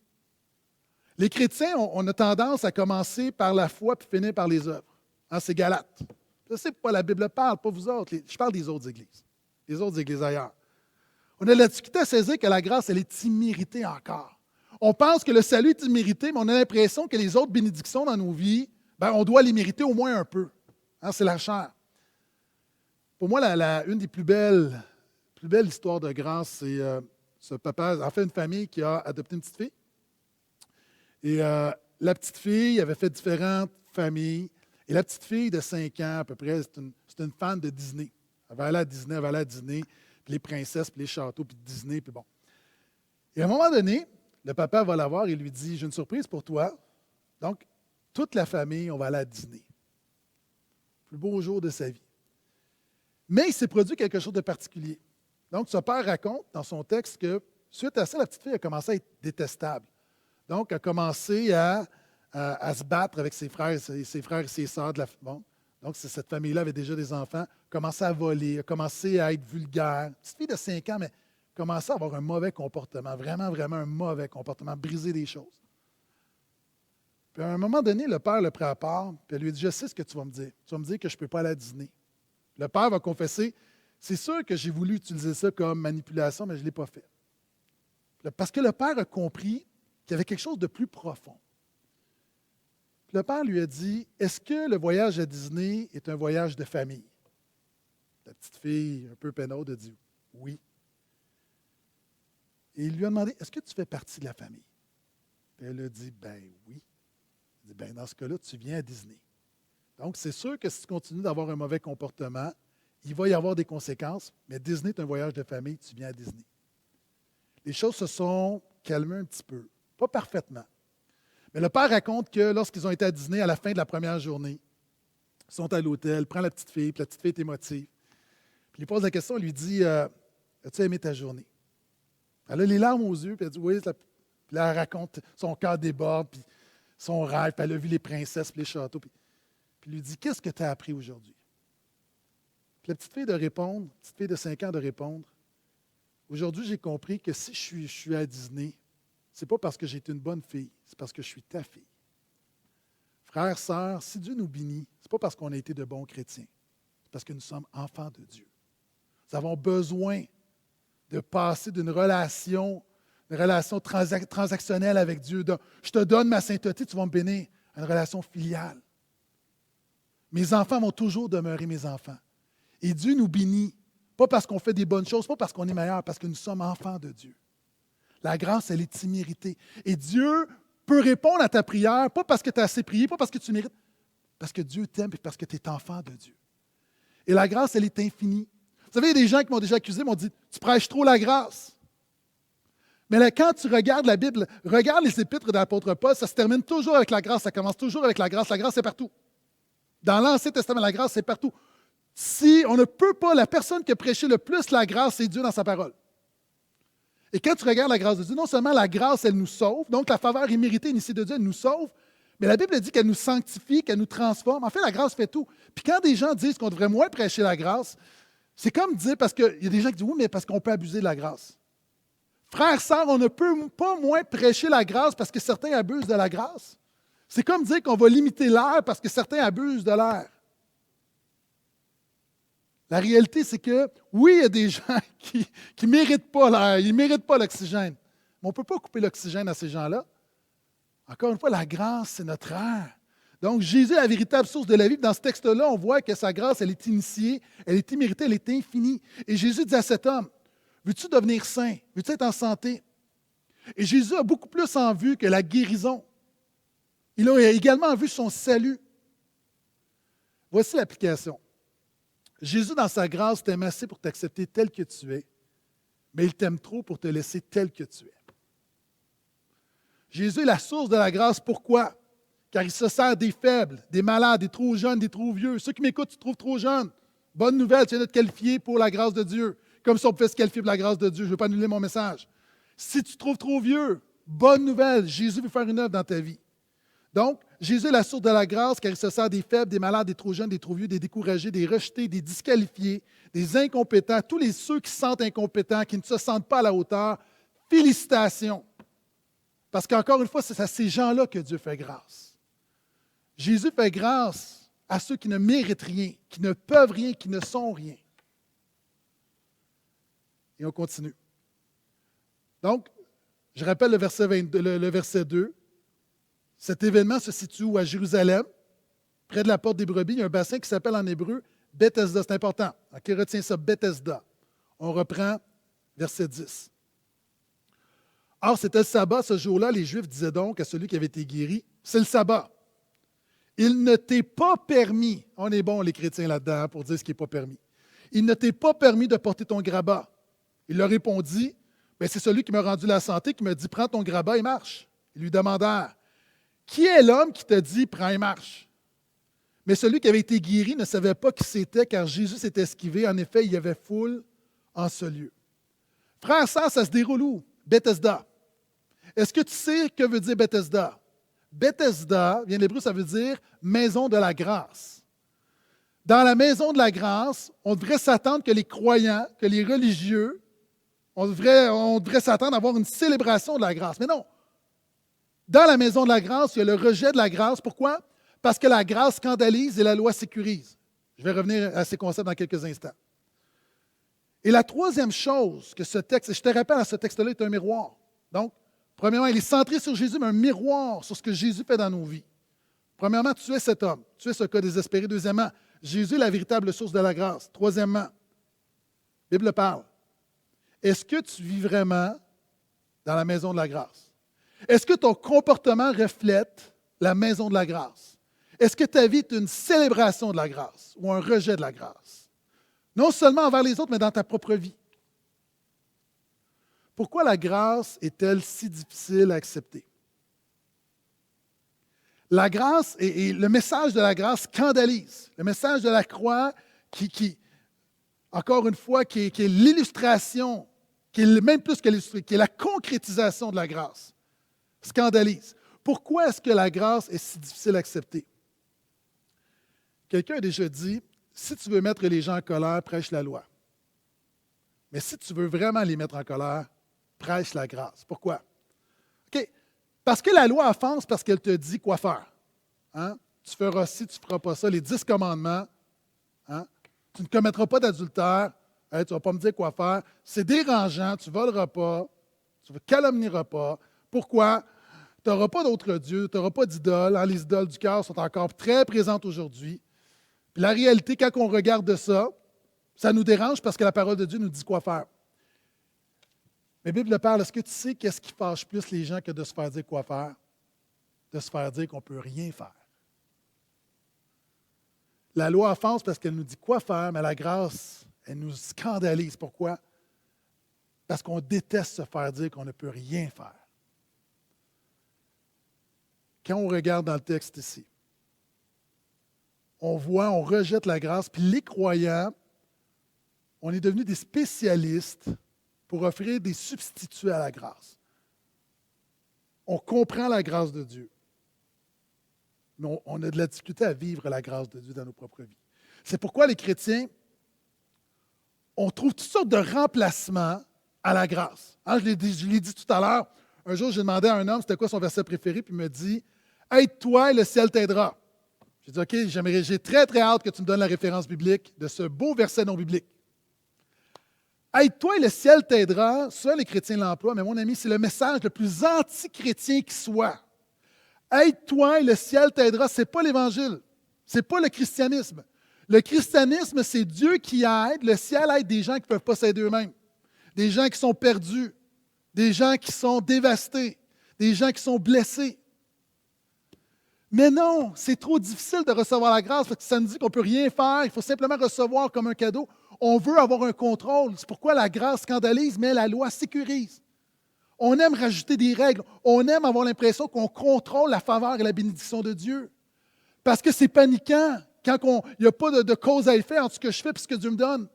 Les chrétiens, on a tendance à commencer par la foi puis finir par les œuvres. Hein, c'est Galates. Je sais pas, la Bible parle, pas vous autres. Je parle des autres églises. Les autres églises ailleurs. On a la difficulté à saisir que la grâce, elle est imméritée encore. On pense que le salut est immérité, mais on a l'impression que les autres bénédictions dans nos vies, on doit les mériter au moins un peu. Hein, c'est la chair. Pour moi, une des plus belles histoires de grâce, c'est ce papa, en fait, une famille qui a adopté une petite fille. Et la petite fille avait fait différentes familles. Et la petite fille de 5 ans, à peu près, c'est une fan de Disney. Elle va aller à Disney, puis les princesses, puis les châteaux, puis Disney, puis bon. Et à un moment donné, le papa va la voir et lui dit « J'ai une surprise pour toi. Donc, toute la famille, on va aller à Disney. Plus beau jour de sa vie. » Mais il s'est produit quelque chose de particulier. Donc, ce père raconte dans son texte que, suite à ça, la petite fille a commencé à être détestable. Donc, a commencé à se battre avec ses frères et ses sœurs. Bon. Donc, cette famille-là avait déjà des enfants, a commencé à voler, a commencé à être vulgaire. Petite fille de 5 ans, mais commençait à avoir un mauvais comportement, vraiment, vraiment un mauvais comportement, briser des choses. Puis à un moment donné, le père le prend à part, puis elle lui dit « Je sais ce que tu vas me dire. Tu vas me dire que je ne peux pas aller à dîner. » Le père va confesser « C'est sûr que j'ai voulu utiliser ça comme manipulation, mais je ne l'ai pas fait. » Parce que le père a compris qu'il y avait quelque chose de plus profond. Puis le père lui a dit « Est-ce que le voyage à Disney est un voyage de famille? » La petite fille, un peu penaude, a dit « Oui. » Et il lui a demandé, est-ce que tu fais partie de la famille? Puis elle a dit, ben oui. Il dit, dans ce cas-là, tu viens à Disney. Donc, c'est sûr que si tu continues d'avoir un mauvais comportement, il va y avoir des conséquences, mais Disney est un voyage de famille, tu viens à Disney. Les choses se sont calmées un petit peu, pas parfaitement. Mais le père raconte que lorsqu'ils ont été à Disney, à la fin de la première journée, ils sont à l'hôtel, prend la petite fille, puis la petite fille est émotive. Puis il pose la question, il lui dit, as-tu aimé ta journée? Elle a les larmes aux yeux, puis elle dit oui. Puis là, elle raconte, son cœur déborde, puis son rêve, puis elle a vu les princesses, puis les châteaux. Puis il lui dit, qu'est-ce que tu as appris aujourd'hui? Puis la petite fille de 5 ans de répondre, aujourd'hui, j'ai compris que si je suis à Disney, ce n'est pas parce que j'ai été une bonne fille, c'est parce que je suis ta fille. Frères, sœurs, si Dieu nous bénit, ce n'est pas parce qu'on a été de bons chrétiens, c'est parce que nous sommes enfants de Dieu. Nous avons besoin de passer d'une relation transactionnelle avec Dieu. Je te donne ma sainteté, tu vas me bénir. Une relation filiale. Mes enfants vont toujours demeurer mes enfants. Et Dieu nous bénit, pas parce qu'on fait des bonnes choses, pas parce qu'on est meilleur, parce que nous sommes enfants de Dieu. La grâce, elle est imméritée. Et Dieu peut répondre à ta prière, pas parce que tu as assez prié, pas parce que tu mérites, parce que Dieu t'aime et parce que tu es enfant de Dieu. Et la grâce, elle est infinie. Vous savez, il y a des gens qui m'ont déjà accusé, m'ont dit « Tu prêches trop la grâce. » Mais là, quand tu regardes la Bible, regarde les épîtres de l'apôtre Paul, ça se termine toujours avec la grâce, ça commence toujours avec la grâce. La grâce, c'est partout. Dans l'Ancien Testament, la grâce, c'est partout. Si on ne peut pas, la personne qui a prêché le plus la grâce, c'est Dieu dans sa parole. Et quand tu regardes la grâce de Dieu, non seulement la grâce, elle nous sauve, donc la faveur imméritée initiée de Dieu, elle nous sauve, mais la Bible dit qu'elle nous sanctifie, qu'elle nous transforme. En fait, la grâce fait tout. Puis quand des gens disent qu'on devrait moins prêcher la grâce, c'est comme dire, parce qu'il y a des gens qui disent, oui, mais parce qu'on peut abuser de la grâce. Frères, sœurs, on ne peut pas moins prêcher la grâce parce que certains abusent de la grâce. C'est comme dire qu'on va limiter l'air parce que certains abusent de l'air. La réalité, c'est que, oui, il y a des gens qui ne méritent pas l'air, ils ne méritent pas l'oxygène. Mais on ne peut pas couper l'oxygène à ces gens-là. Encore une fois, la grâce, c'est notre air. Donc, Jésus est la véritable source de la vie. Dans ce texte-là, on voit que sa grâce, elle est initiée, elle est imméritée, elle est infinie. Et Jésus dit à cet homme, veux-tu devenir saint? Veux-tu être en santé? Et Jésus a beaucoup plus en vue que la guérison. Il a également en vue son salut. Voici l'application. Jésus, dans sa grâce, t'aime assez pour t'accepter tel que tu es, mais il t'aime trop pour te laisser tel que tu es. Jésus est la source de la grâce. Pourquoi? Car il se sert des faibles, des malades, des trop jeunes, des trop vieux. Ceux qui m'écoutent, tu te trouves trop jeune. Bonne nouvelle, tu viens de te qualifier pour la grâce de Dieu. Comme si on pouvait se qualifier pour la grâce de Dieu. Je ne veux pas annuler mon message. Si tu te trouves trop vieux, bonne nouvelle, Jésus veut faire une œuvre dans ta vie. Donc, Jésus est la source de la grâce car il se sert des faibles, des malades, des trop jeunes, des trop vieux, des découragés, des rejetés, des disqualifiés, des incompétents, ceux qui se sentent incompétents, qui ne se sentent pas à la hauteur. Félicitations! Parce qu'encore une fois, c'est à ces gens-là que Dieu fait grâce. Jésus fait grâce à ceux qui ne méritent rien, qui ne peuvent rien, qui ne sont rien. Et on continue. Donc, je rappelle le verset 2. Cet événement se situe où? À Jérusalem, près de la porte des brebis. Il y a un bassin qui s'appelle en hébreu Bethesda. C'est important. OK, retiens ça, Bethesda. On reprend verset 10. Or, c'était le sabbat. Ce jour-là, les Juifs disaient donc à celui qui avait été guéri, c'est le sabbat. Il ne t'est pas permis, on est bon les chrétiens là-dedans pour dire ce qui n'est pas permis, il ne t'est pas permis de porter ton grabat. Il leur répondit, ben, c'est celui qui m'a rendu la santé qui m'a dit, prends ton grabat et marche. Ils lui demandèrent, qui est l'homme qui t'a dit, prends et marche? Mais celui qui avait été guéri ne savait pas qui c'était, car Jésus s'était esquivé. En effet, il y avait foule en ce lieu. Frères, ça se déroule où? Bethesda. Est-ce que tu sais que veut dire Bethesda? Bethesda, vient de l'hébreu, ça veut dire maison de la grâce. Dans la maison de la grâce, on devrait s'attendre que les croyants, que les religieux, on devrait s'attendre à avoir une célébration de la grâce. Mais non. Dans la maison de la grâce, il y a le rejet de la grâce. Pourquoi? Parce que la grâce scandalise et la loi sécurise. Je vais revenir à ces concepts dans quelques instants. Et la troisième chose que ce texte, et je te rappelle, ce texte-là est un miroir. Donc, premièrement, il est centré sur Jésus, mais un miroir sur ce que Jésus fait dans nos vies. Premièrement, tu es cet homme, tu es ce cas désespéré. Deuxièmement, Jésus est la véritable source de la grâce. Troisièmement, la Bible parle. Est-ce que tu vis vraiment dans la maison de la grâce? Est-ce que ton comportement reflète la maison de la grâce? Est-ce que ta vie est une célébration de la grâce ou un rejet de la grâce? Non seulement envers les autres, mais dans ta propre vie. Pourquoi la grâce est-elle si difficile à accepter? La grâce et le message de la grâce scandalise. Le message de la croix encore une fois, qui est l'illustration, qui est même plus que l'illustration, qui est la concrétisation de la grâce, scandalise. Pourquoi est-ce que la grâce est si difficile à accepter? Quelqu'un a déjà dit, si tu veux mettre les gens en colère, prêche la loi. Mais si tu veux vraiment les mettre en colère, prêche la grâce. Pourquoi? OK. Parce que la loi offense parce qu'elle te dit quoi faire. Hein? Tu feras ci, tu ne feras pas ça, les 10 commandements. Hein? Tu ne commettras pas d'adultère. Hein, tu ne vas pas me dire quoi faire. C'est dérangeant, tu ne voleras pas, tu ne calomnieras pas. Pourquoi? Tu n'auras pas d'autre Dieu, tu n'auras pas d'idole. Hein? Les idoles du cœur sont encore très présentes aujourd'hui. Puis la réalité, quand on regarde ça, ça nous dérange parce que la parole de Dieu nous dit quoi faire. Mais la Bible parle, est-ce que tu sais qu'est-ce qui fâche plus les gens que de se faire dire quoi faire? De se faire dire qu'on ne peut rien faire. La loi offense parce qu'elle nous dit quoi faire, mais la grâce, elle nous scandalise. Pourquoi? Parce qu'on déteste se faire dire qu'on ne peut rien faire. Quand on regarde dans le texte ici, on voit, on rejette la grâce, puis les croyants, on est devenus des spécialistes pour offrir des substituts à la grâce. On comprend la grâce de Dieu, mais on a de la difficulté à vivre la grâce de Dieu dans nos propres vies. C'est pourquoi les chrétiens, on trouve toutes sortes de remplacements à la grâce. Hein, je l'ai dit tout à l'heure, un jour j'ai demandé à un homme c'était quoi son verset préféré, puis il me dit « Aide-toi et le ciel t'aidera ». J'ai dit « OK, j'ai très très hâte que tu me donnes la référence biblique de ce beau verset non biblique. » Aide-toi et le ciel t'aidera, ça les chrétiens l'emploient, mais mon ami, c'est le message le plus anti-chrétien qui soit. Aide-toi et le ciel t'aidera, ce n'est pas l'Évangile, ce n'est pas le christianisme. Le christianisme, c'est Dieu qui aide, le ciel aide des gens qui ne peuvent pas s'aider eux-mêmes, des gens qui sont perdus, des gens qui sont dévastés, des gens qui sont blessés. Mais non, c'est trop difficile de recevoir la grâce parce que ça nous dit qu'on ne peut rien faire, il faut simplement recevoir comme un cadeau. On veut avoir un contrôle. C'est pourquoi la grâce scandalise, mais la loi sécurise. On aime rajouter des règles. On aime avoir l'impression qu'on contrôle la faveur et la bénédiction de Dieu. Parce que c'est paniquant quand il n'y a pas de cause à effet entre ce que je fais et ce que Dieu me donne.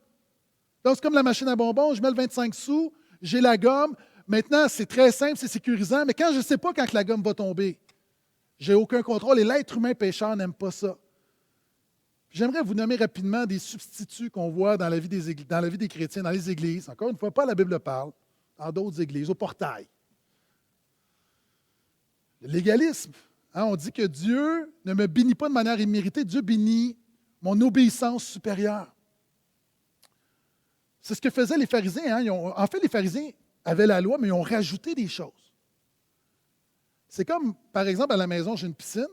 Donc, c'est comme la machine à bonbons. Je mets le 25 sous, j'ai la gomme. Maintenant, c'est très simple, c'est sécurisant. Mais quand je ne sais pas quand la gomme va tomber, j'ai aucun contrôle et l'être humain pécheur n'aime pas ça. J'aimerais vous nommer rapidement des substituts qu'on voit dans la vie des chrétiens, dans les églises. Encore une fois, pas la Bible parle, dans d'autres églises, au portail. Le légalisme. Hein, on dit que Dieu ne me bénit pas de manière imméritée, Dieu bénit mon obéissance supérieure. C'est ce que faisaient les pharisiens. Hein. En fait, les pharisiens avaient la loi, mais ils ont rajouté des choses. C'est comme, par exemple, à la maison, j'ai une piscine.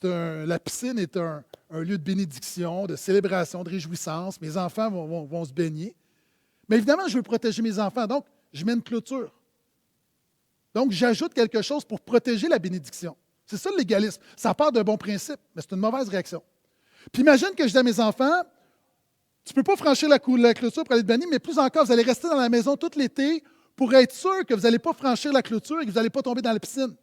La piscine est un lieu de bénédiction, de célébration, de réjouissance. Mes enfants vont se baigner. Mais évidemment, je veux protéger mes enfants, donc je mets une clôture. Donc, j'ajoute quelque chose pour protéger la bénédiction. C'est ça le légalisme. Ça part d'un bon principe, mais c'est une mauvaise réaction. Puis imagine que je dis à mes enfants, tu ne peux pas franchir la clôture pour aller te baigner, mais plus encore, vous allez rester dans la maison tout l'été pour être sûr que vous n'allez pas franchir la clôture et que vous n'allez pas tomber dans la piscine.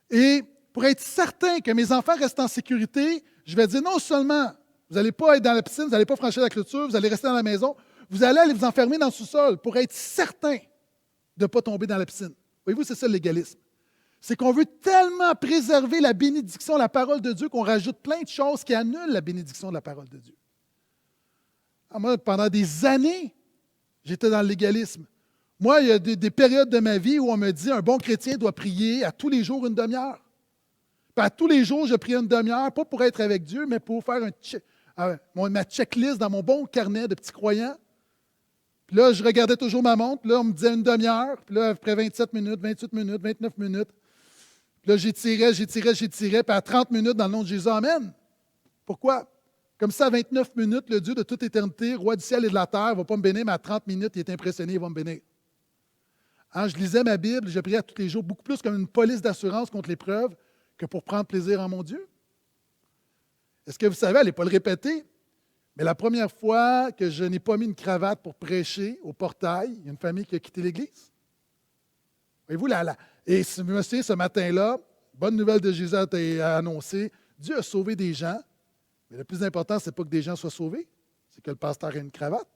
Et pour être certain que mes enfants restent en sécurité, je vais dire non seulement vous n'allez pas être dans la piscine, vous n'allez pas franchir la clôture, vous allez rester dans la maison, vous allez aller vous enfermer dans le sous-sol pour être certain de ne pas tomber dans la piscine. Voyez-vous, c'est ça le légalisme. C'est qu'on veut tellement préserver la bénédiction, la parole de Dieu, qu'on rajoute plein de choses qui annulent la bénédiction de la parole de Dieu. Alors moi, pendant des années, j'étais dans le légalisme. Moi, il y a des périodes de ma vie où on me dit un bon chrétien doit prier à tous les jours une demi-heure. Puis à tous les jours, je prie une demi-heure, pas pour être avec Dieu, mais pour faire ma checklist dans mon bon carnet de petits croyants. Puis là, je regardais toujours ma montre. Puis là, on me disait une demi-heure. Puis là, après 27 minutes, 28 minutes, 29 minutes. Puis là, j'étirais. Puis à 30 minutes, dans le nom de Jésus, amen. Pourquoi? Comme ça, à 29 minutes, le Dieu de toute éternité, roi du ciel et de la terre, ne va pas me bénir, mais à 30 minutes, il est impressionné, il va me bénir. Hein, je lisais ma Bible, je priais tous les jours, beaucoup plus comme une police d'assurance contre l'épreuve que pour prendre plaisir en mon Dieu. Est-ce que vous savez, allez pas le répéter, mais la première fois que je n'ai pas mis une cravate pour prêcher au portail, il y a une famille qui a quitté l'Église. Voyez-vous, et je me souviens, ce matin-là, bonne nouvelle de Jésus a été annoncée, Dieu a sauvé des gens, mais le plus important, ce n'est pas que des gens soient sauvés, c'est que le pasteur ait une cravate.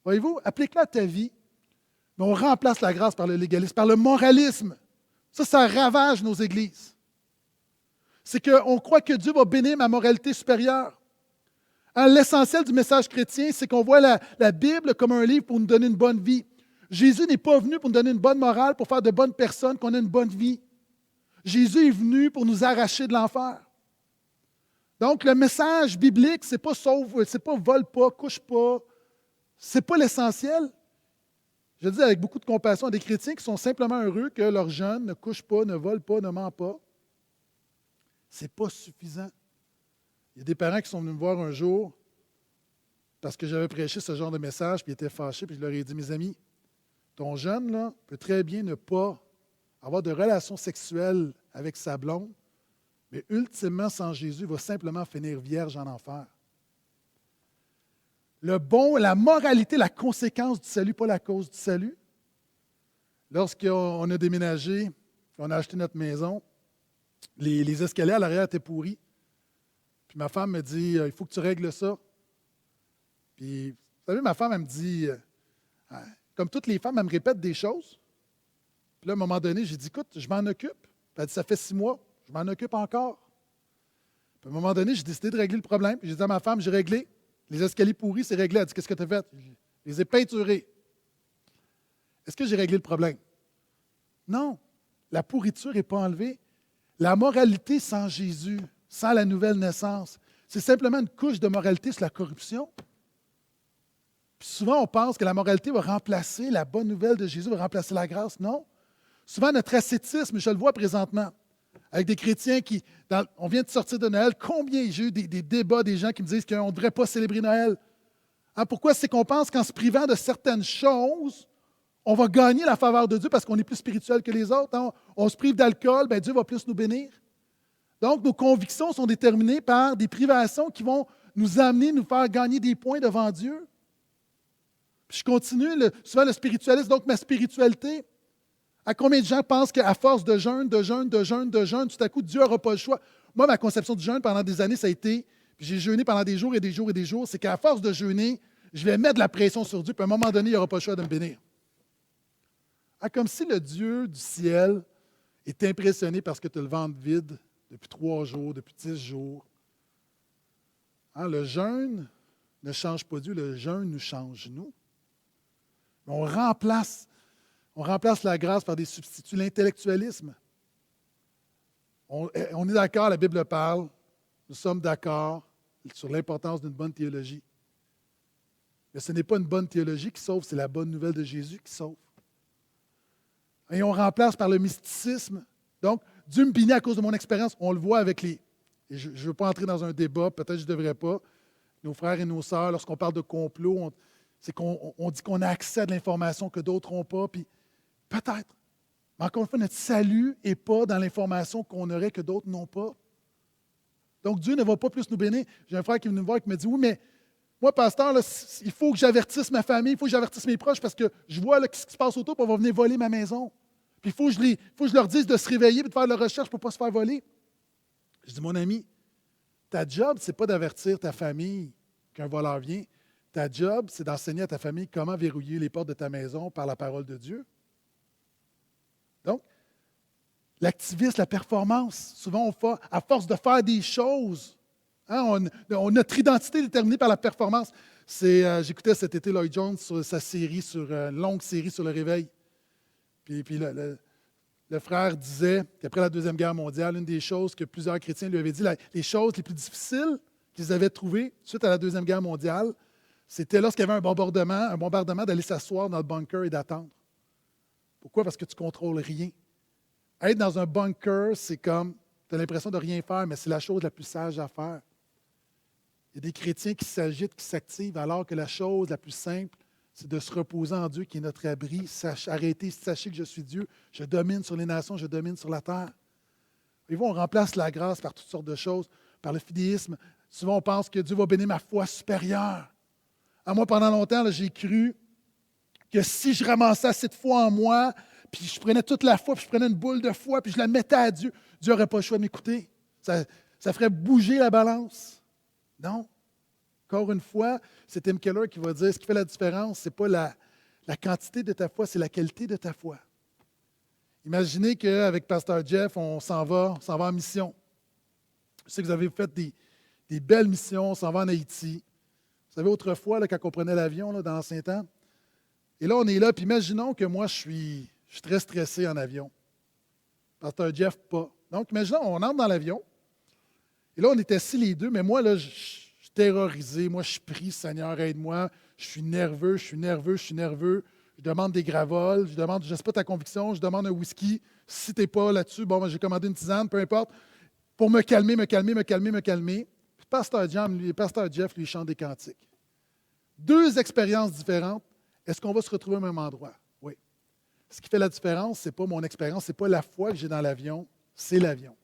Voyez-vous, applique-le à ta vie, mais on remplace la grâce par le légalisme, par le moralisme. Ça ravage nos églises. C'est qu'on croit que Dieu va bénir ma moralité supérieure. Hein, l'essentiel du message chrétien, c'est qu'on voit la Bible comme un livre pour nous donner une bonne vie. Jésus n'est pas venu pour nous donner une bonne morale, pour faire de bonnes personnes, qu'on ait une bonne vie. Jésus est venu pour nous arracher de l'enfer. Donc, le message biblique, ce n'est pas sauve, c'est pas vole pas, couche pas. Ce n'est pas l'essentiel. Je dis avec beaucoup de compassion à des chrétiens qui sont simplement heureux que leurs jeunes ne couchent pas, ne volent pas, ne mentent pas. Ce n'est pas suffisant. Il y a des parents qui sont venus me voir un jour parce que j'avais prêché ce genre de message, puis ils étaient fâchés, puis je leur ai dit, mes amis, ton jeune là, peut très bien ne pas avoir de relations sexuelles avec sa blonde, mais ultimement, sans Jésus, il va simplement finir vierge en enfer. Le bon, la moralité, la conséquence du salut, pas la cause du salut. Lorsqu'on a déménagé, on a acheté notre maison, les escaliers à l'arrière étaient pourris. Puis ma femme me dit, il faut que tu règles ça. Puis, vous savez, ma femme, elle me dit, comme toutes les femmes, elle me répète des choses. Puis là, à un moment donné, j'ai dit, écoute, je m'en occupe. Puis elle dit, ça fait 6 mois, je m'en occupe encore. Puis à un moment donné, j'ai décidé de régler le problème. Puis j'ai dit à ma femme, j'ai réglé. Les escaliers pourris, c'est réglé. Elle dit, qu'est-ce que tu as fait? Je les ai peinturés. Est-ce que j'ai réglé le problème? Non. La pourriture n'est pas enlevée. La moralité sans Jésus, sans la nouvelle naissance, c'est simplement une couche de moralité sur la corruption. Puis souvent, on pense que la moralité va remplacer la bonne nouvelle de Jésus, va remplacer la grâce. Non. Souvent, notre ascétisme, je le vois présentement, avec des chrétiens on vient de sortir de Noël, combien j'ai eu des débats des gens qui me disent qu'on ne devrait pas célébrer Noël? Hein, pourquoi? C'est qu'on pense qu'en se privant de certaines choses, on va gagner la faveur de Dieu parce qu'on est plus spirituel que les autres. Hein? On se prive d'alcool, bien Dieu va plus nous bénir. Donc, nos convictions sont déterminées par des privations qui vont nous amener, nous faire gagner des points devant Dieu. Puis je continue, souvent le spiritualisme, donc ma spiritualité. À combien de gens pensent qu'à force de jeûne, tout à coup, Dieu n'aura pas le choix? Moi, ma conception du jeûne pendant des années, ça a été, puis j'ai jeûné pendant des jours et des jours et des jours, c'est qu'à force de jeûner, je vais mettre de la pression sur Dieu, puis à un moment donné, il n'aura pas le choix de me bénir. Ah, comme si le Dieu du ciel est impressionné parce que tu as le ventre vide depuis 3 jours, depuis 10 jours. Hein, le jeûne ne change pas Dieu, le jeûne nous change, nous. On remplace la grâce par des substituts, l'intellectualisme. On est d'accord, la Bible parle, nous sommes d'accord sur l'importance d'une bonne théologie. Mais ce n'est pas une bonne théologie qui sauve, c'est la bonne nouvelle de Jésus qui sauve. Et on remplace par le mysticisme. Donc, Dieu me punit à cause de mon expérience. On le voit avec les... Et je ne veux pas entrer dans un débat, peut-être que je ne devrais pas. Nos frères et nos sœurs, lorsqu'on parle de complot, c'est qu'on dit qu'on a accès à de l'information que d'autres n'ont pas. Puis peut-être. Mais encore une fois, notre salut n'est pas dans l'information qu'on aurait que d'autres n'ont pas. Donc, Dieu ne va pas plus nous bénir. J'ai un frère qui est venu me voir et qui me dit, oui, mais moi, pasteur, là, il faut que j'avertisse ma famille, il faut que j'avertisse mes proches parce que je vois là, ce qui se passe autour, puis on va venir voler ma maison. Puis il faut que je leur dise de se réveiller et de faire leur recherche pour ne pas se faire voler. Je dis, mon ami, ta job, ce n'est pas d'avertir ta famille qu'un voleur vient. Ta job, c'est d'enseigner à ta famille comment verrouiller les portes de ta maison par la parole de Dieu. Donc, l'activisme, la performance, souvent, à force de faire des choses, hein, notre identité est déterminée par la performance. J'écoutais cet été Lloyd Jones sur sa série, une longue série sur le réveil. Puis le frère disait qu'après la Deuxième Guerre mondiale, une des choses que plusieurs chrétiens lui avaient dit, les choses les plus difficiles qu'ils avaient trouvées suite à la Deuxième Guerre mondiale, c'était lorsqu'il y avait un bombardement d'aller s'asseoir dans le bunker et d'attendre. Pourquoi? Parce que tu ne contrôles rien. Être dans un bunker, c'est comme, tu as l'impression de rien faire, mais c'est la chose la plus sage à faire. Il y a des chrétiens qui s'agitent, qui s'activent, alors que la chose la plus simple, c'est de se reposer en Dieu qui est notre abri. Arrêtez, sachez que je suis Dieu. Je domine sur les nations, je domine sur la terre. Et on remplace la grâce par toutes sortes de choses, par le fidéisme. Souvent, on pense que Dieu va bénir ma foi supérieure. Moi, pendant longtemps, là, j'ai cru que si je ramassais assez de foi en moi, puis je prenais toute la foi, puis je prenais une boule de foi, puis je la mettais à Dieu, Dieu n'aurait pas le choix de m'écouter. Ça ferait bouger la balance. Non. Encore une fois, c'est Tim Keller qui va dire, ce qui fait la différence, ce n'est pas la quantité de ta foi, c'est la qualité de ta foi. Imaginez qu'avec Pasteur Jeff, on s'en va en mission. Je sais que vous avez fait des belles missions, on s'en va en Haïti. Vous savez, autrefois, là, quand on prenait l'avion là, dans l'ancien temps, et là, on est là, puis imaginons que moi, je suis très stressé en avion. Pasteur Jeff, pas. Donc, imaginons, on entre dans l'avion, et là, on est assis les deux, mais moi, là, je suis terrorisé. Moi, je prie, Seigneur, aide-moi. Je suis nerveux. Je demande des gravoles, je ne sais pas ta conviction, je demande un whisky. Si tu n'es pas là-dessus, bon, j'ai commandé une tisane, peu importe, pour me calmer. Puis Pasteur Jeff, lui, chante des cantiques. 2 expériences différentes. Est-ce qu'on va se retrouver au même endroit? Oui. Ce qui fait la différence, ce n'est pas mon expérience, ce n'est pas la foi que j'ai dans l'avion, c'est l'avion.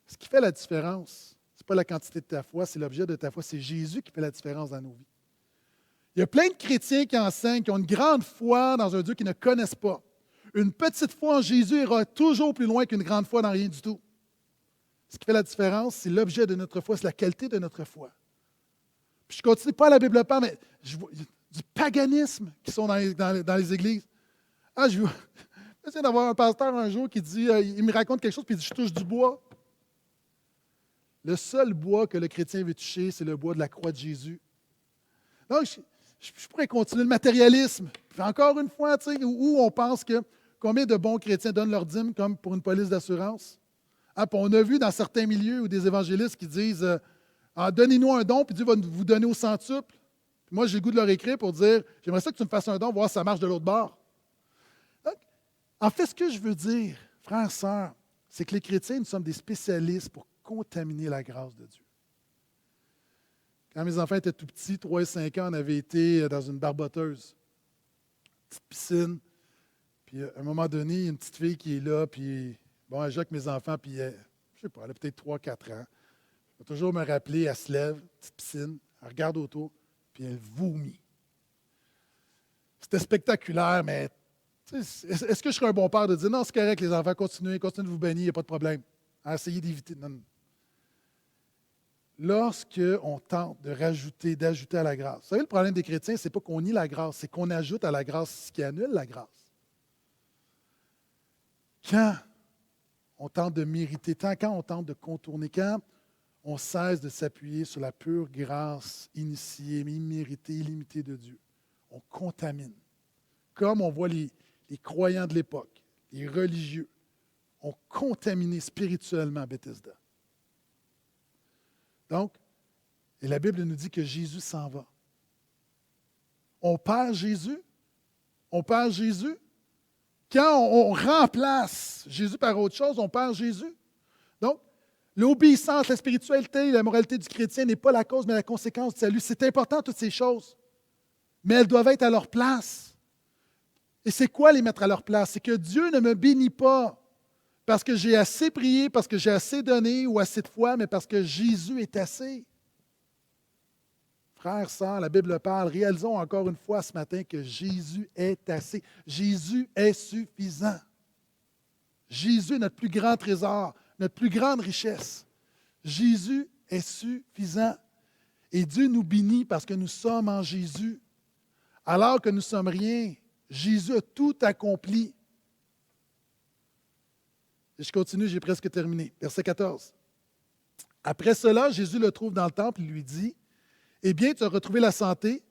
Ce qui fait la différence, ce n'est pas la quantité de ta foi, c'est l'objet de ta foi. C'est Jésus qui fait la différence dans nos vies. Il y a plein de chrétiens qui enseignent, qui ont une grande foi dans un Dieu qu'ils ne connaissent pas. Une petite foi en Jésus ira toujours plus loin qu'une grande foi dans rien du tout. Ce qui fait la différence, c'est l'objet de notre foi, c'est la qualité de notre foi. Puis je ne continue pas à la Bible parle, mais je vois du paganisme qui sont dans les églises. Je viens d'avoir un pasteur un jour qui dit, il me raconte quelque chose, puis il dit, je touche du bois. Le seul bois que le chrétien veut toucher, c'est le bois de la croix de Jésus. Donc, je pourrais continuer le matérialisme. Puis encore une fois, où on pense que combien de bons chrétiens donnent leur dîme comme pour une police d'assurance? Puis on a vu dans certains milieux ou des évangélistes qui disent donnez-nous un don, puis Dieu va vous donner au centuple. Puis moi, j'ai le goût de leur écrire pour dire j'aimerais ça que tu me fasses un don, voir si ça marche de l'autre bord. Donc, en fait, ce que je veux dire, frères, sœurs, c'est que les chrétiens, nous sommes des spécialistes pour contaminer la grâce de Dieu. Quand mes enfants étaient tout petits, 3 et 5 ans, on avait été dans une barboteuse, une petite piscine. Puis à un moment donné, il y a une petite fille qui est là, puis bon, elle joue avec mes enfants, puis je ne sais pas, elle a peut-être 3-4 ans. Je vais toujours me rappeler, elle se lève, petite piscine, elle regarde autour, puis elle vomit. C'était spectaculaire, mais est-ce que je serais un bon père de dire non, c'est correct, les enfants, continuez de vous baigner, il n'y a pas de problème. Essayez d'éviter. Non. Lorsqu'on tente d'ajouter à la grâce. Vous savez, le problème des chrétiens, ce n'est pas qu'on nie la grâce, c'est qu'on ajoute à la grâce ce qui annule la grâce. Quand on tente de mériter, tant quand on tente de contourner, quand on cesse de s'appuyer sur la pure grâce initiée, imméritée, illimitée de Dieu, on contamine. Comme on voit les croyants de l'époque, les religieux, ont contaminé spirituellement Bethesda. Donc, et la Bible nous dit que Jésus s'en va. On perd Jésus. On perd Jésus. Quand on remplace Jésus par autre chose, on perd Jésus. Donc, l'obéissance, la spiritualité, la moralité du chrétien n'est pas la cause, mais la conséquence du salut. C'est important, toutes ces choses. Mais elles doivent être à leur place. Et c'est quoi les mettre à leur place? C'est que Dieu ne me bénit pas parce que j'ai assez prié, parce que j'ai assez donné ou assez de foi, mais parce que Jésus est assez. Frères, sœurs, la Bible parle. Réalisons encore une fois ce matin que Jésus est assez. Jésus est suffisant. Jésus est notre plus grand trésor, notre plus grande richesse. Jésus est suffisant. Et Dieu nous bénit parce que nous sommes en Jésus. Alors que nous ne sommes rien, Jésus a tout accompli. Et je continue, j'ai presque terminé. Verset 14. Après cela, Jésus le trouve dans le temple et lui dit, « Eh bien, tu as retrouvé la santé.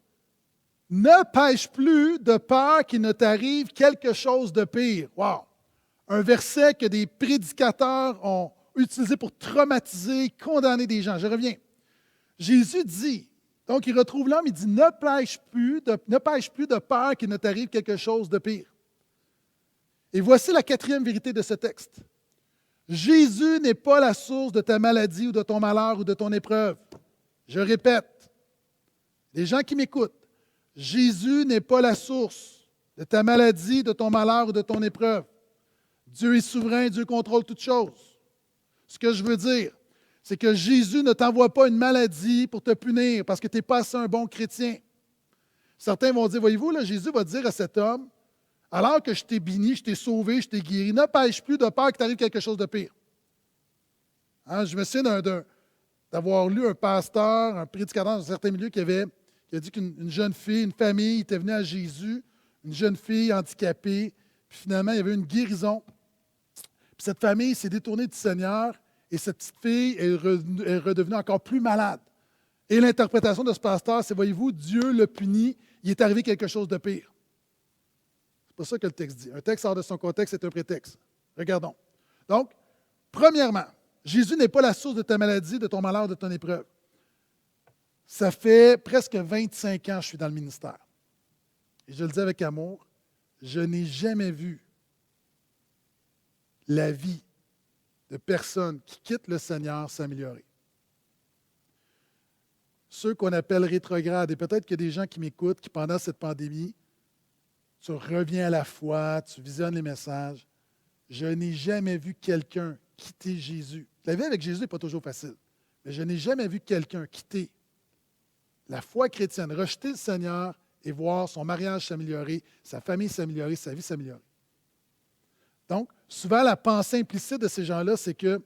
Ne pêche plus de peur qu'il ne t'arrive quelque chose de pire. » Wow! Un verset que des prédicateurs ont utilisé pour traumatiser, condamner des gens. Je reviens. Jésus dit, donc il retrouve l'homme, il dit, « Ne pêche plus de peur qu'il ne t'arrive quelque chose de pire. » Et voici la quatrième vérité de ce texte. Jésus n'est pas la source de ta maladie ou de ton malheur ou de ton épreuve. Je répète, les gens qui m'écoutent, Jésus n'est pas la source de ta maladie, de ton malheur ou de ton épreuve. Dieu est souverain, Dieu contrôle toutes choses. Ce que je veux dire, c'est que Jésus ne t'envoie pas une maladie pour te punir parce que tu n'es pas assez un bon chrétien. Certains vont dire, voyez-vous, là, Jésus va dire à cet homme, alors que je t'ai béni, je t'ai sauvé, je t'ai guéri, ne pêche plus de peur qu'il t'arrive quelque chose de pire. Hein, je me souviens d'avoir lu un pasteur, un prédicateur dans un certain milieu qui a dit qu'une jeune fille, une famille était venue à Jésus, une jeune fille handicapée, puis finalement, il y avait une guérison. Puis cette famille s'est détournée du Seigneur et cette petite fille est redevenue encore plus malade. Et l'interprétation de ce pasteur, c'est, voyez-vous, Dieu le punit, il est arrivé quelque chose de pire. C'est pas ça que le texte dit. Un texte hors de son contexte, c'est un prétexte. Regardons. Donc, premièrement, Jésus n'est pas la source de ta maladie, de ton malheur, de ton épreuve. Ça fait presque 25 ans que je suis dans le ministère. Et je le dis avec amour, je n'ai jamais vu la vie de personnes qui quittent le Seigneur s'améliorer. Ceux qu'on appelle rétrogrades, et peut-être qu'il y a des gens qui m'écoutent, qui pendant cette pandémie, tu reviens à la foi, tu visionnes les messages. Je n'ai jamais vu quelqu'un quitter Jésus. La vie avec Jésus n'est pas toujours facile, mais je n'ai jamais vu quelqu'un quitter la foi chrétienne, rejeter le Seigneur et voir son mariage s'améliorer, sa famille s'améliorer, sa vie s'améliorer. Donc, souvent, la pensée implicite de ces gens-là, c'est que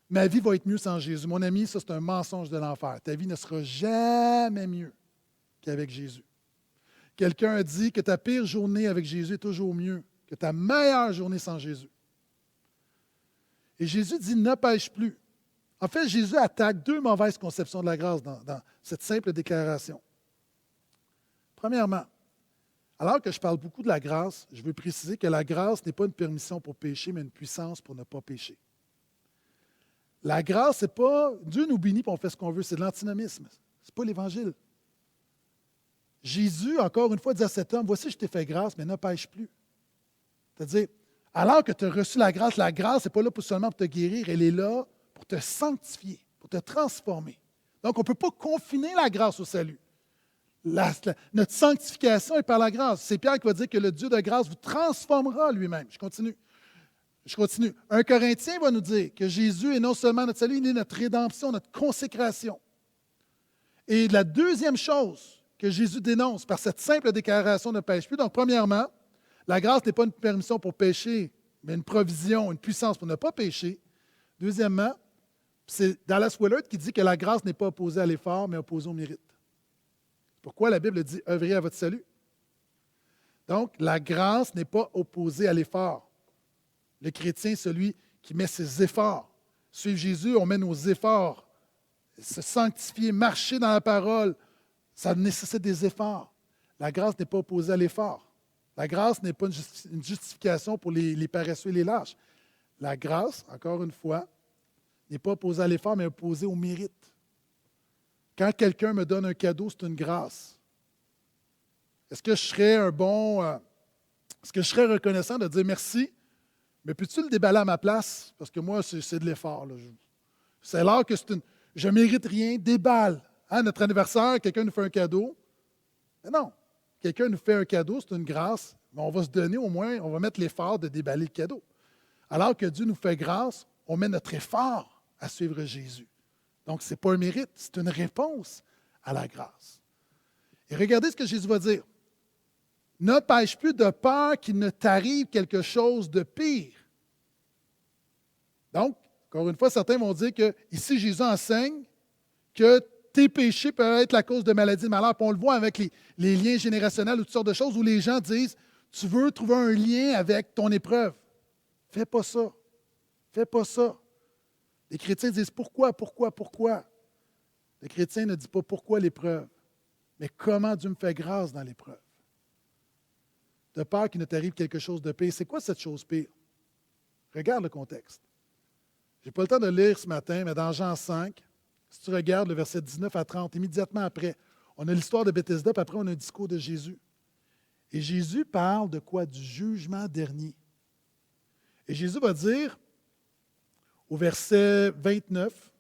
ma vie va être mieux sans Jésus. Mon ami, ça, c'est un mensonge de l'enfer. Ta vie ne sera jamais mieux qu'avec Jésus. Quelqu'un a dit que ta pire journée avec Jésus est toujours mieux que ta meilleure journée sans Jésus. Et Jésus dit, ne pêche plus. En fait, Jésus attaque deux mauvaises conceptions de la grâce dans cette simple déclaration. Premièrement, alors que je parle beaucoup de la grâce, je veux préciser que la grâce n'est pas une permission pour pécher, mais une puissance pour ne pas pécher. La grâce, c'est pas Dieu nous bénit et on fait ce qu'on veut, c'est de l'antinomisme. Ce n'est pas l'Évangile. Jésus, encore une fois, dit à cet homme, voici, je t'ai fait grâce, mais ne pêche plus. C'est-à-dire, alors que tu as reçu la grâce n'est pas là seulement pour te guérir, elle est là pour te sanctifier, pour te transformer. Donc, on ne peut pas confiner la grâce au salut. Notre sanctification est par la grâce. C'est Pierre qui va dire que le Dieu de grâce vous transformera lui-même. Je continue. 1 Corinthiens va nous dire que Jésus est non seulement notre salut, il est notre rédemption, notre consécration. Et la deuxième chose que Jésus dénonce par cette simple déclaration ne pêche plus. Donc, premièrement, la grâce n'est pas une permission pour pécher, mais une provision, une puissance pour ne pas pécher. Deuxièmement, c'est Dallas Willard qui dit que la grâce n'est pas opposée à l'effort, mais opposée au mérite. Pourquoi la Bible dit « œuvrez à votre salut ». Donc, la grâce n'est pas opposée à l'effort. Le chrétien, celui qui met ses efforts. Suivre Jésus, on met nos efforts. Se sanctifier, marcher dans la parole, ça nécessite des efforts. La grâce n'est pas opposée à l'effort. La grâce n'est pas une justification pour les paresseux et les lâches. La grâce, encore une fois, n'est pas opposée à l'effort, mais opposée au mérite. Quand quelqu'un me donne un cadeau, c'est une grâce. Est-ce que je serais est-ce que je serais reconnaissant de dire merci, mais peux-tu le déballer à ma place? Parce que moi, c'est de l'effort. Là. C'est alors que je ne mérite rien, déballe. Hein, notre anniversaire, quelqu'un nous fait un cadeau. Mais non, quelqu'un nous fait un cadeau, c'est une grâce, mais on va se donner au moins, on va mettre l'effort de déballer le cadeau. Alors que Dieu nous fait grâce, on met notre effort à suivre Jésus. Donc, ce n'est pas un mérite, c'est une réponse à la grâce. Et regardez ce que Jésus va dire. Ne pêche plus de peur qu'il ne t'arrive quelque chose de pire. Donc, encore une fois, certains vont dire que ici, Jésus enseigne que tes péchés peuvent être la cause de maladies, de malheur. Puis on le voit avec les liens générationnels ou toutes sortes de choses où les gens disent, tu veux trouver un lien avec ton épreuve. Fais pas ça. Fais pas ça. Les chrétiens disent pourquoi? Le chrétien ne dit pas pourquoi l'épreuve, mais comment Dieu me fait grâce dans l'épreuve. De peur qu'il ne t'arrive quelque chose de pire. C'est quoi cette chose pire? Regarde le contexte. Je n'ai pas le temps de lire ce matin, mais dans Jean 5, si tu regardes le verset 19 à 30, immédiatement après, on a l'histoire de Bethesda, puis après on a un discours de Jésus. Et Jésus parle de quoi? Du jugement dernier. Et Jésus va dire, au verset 29,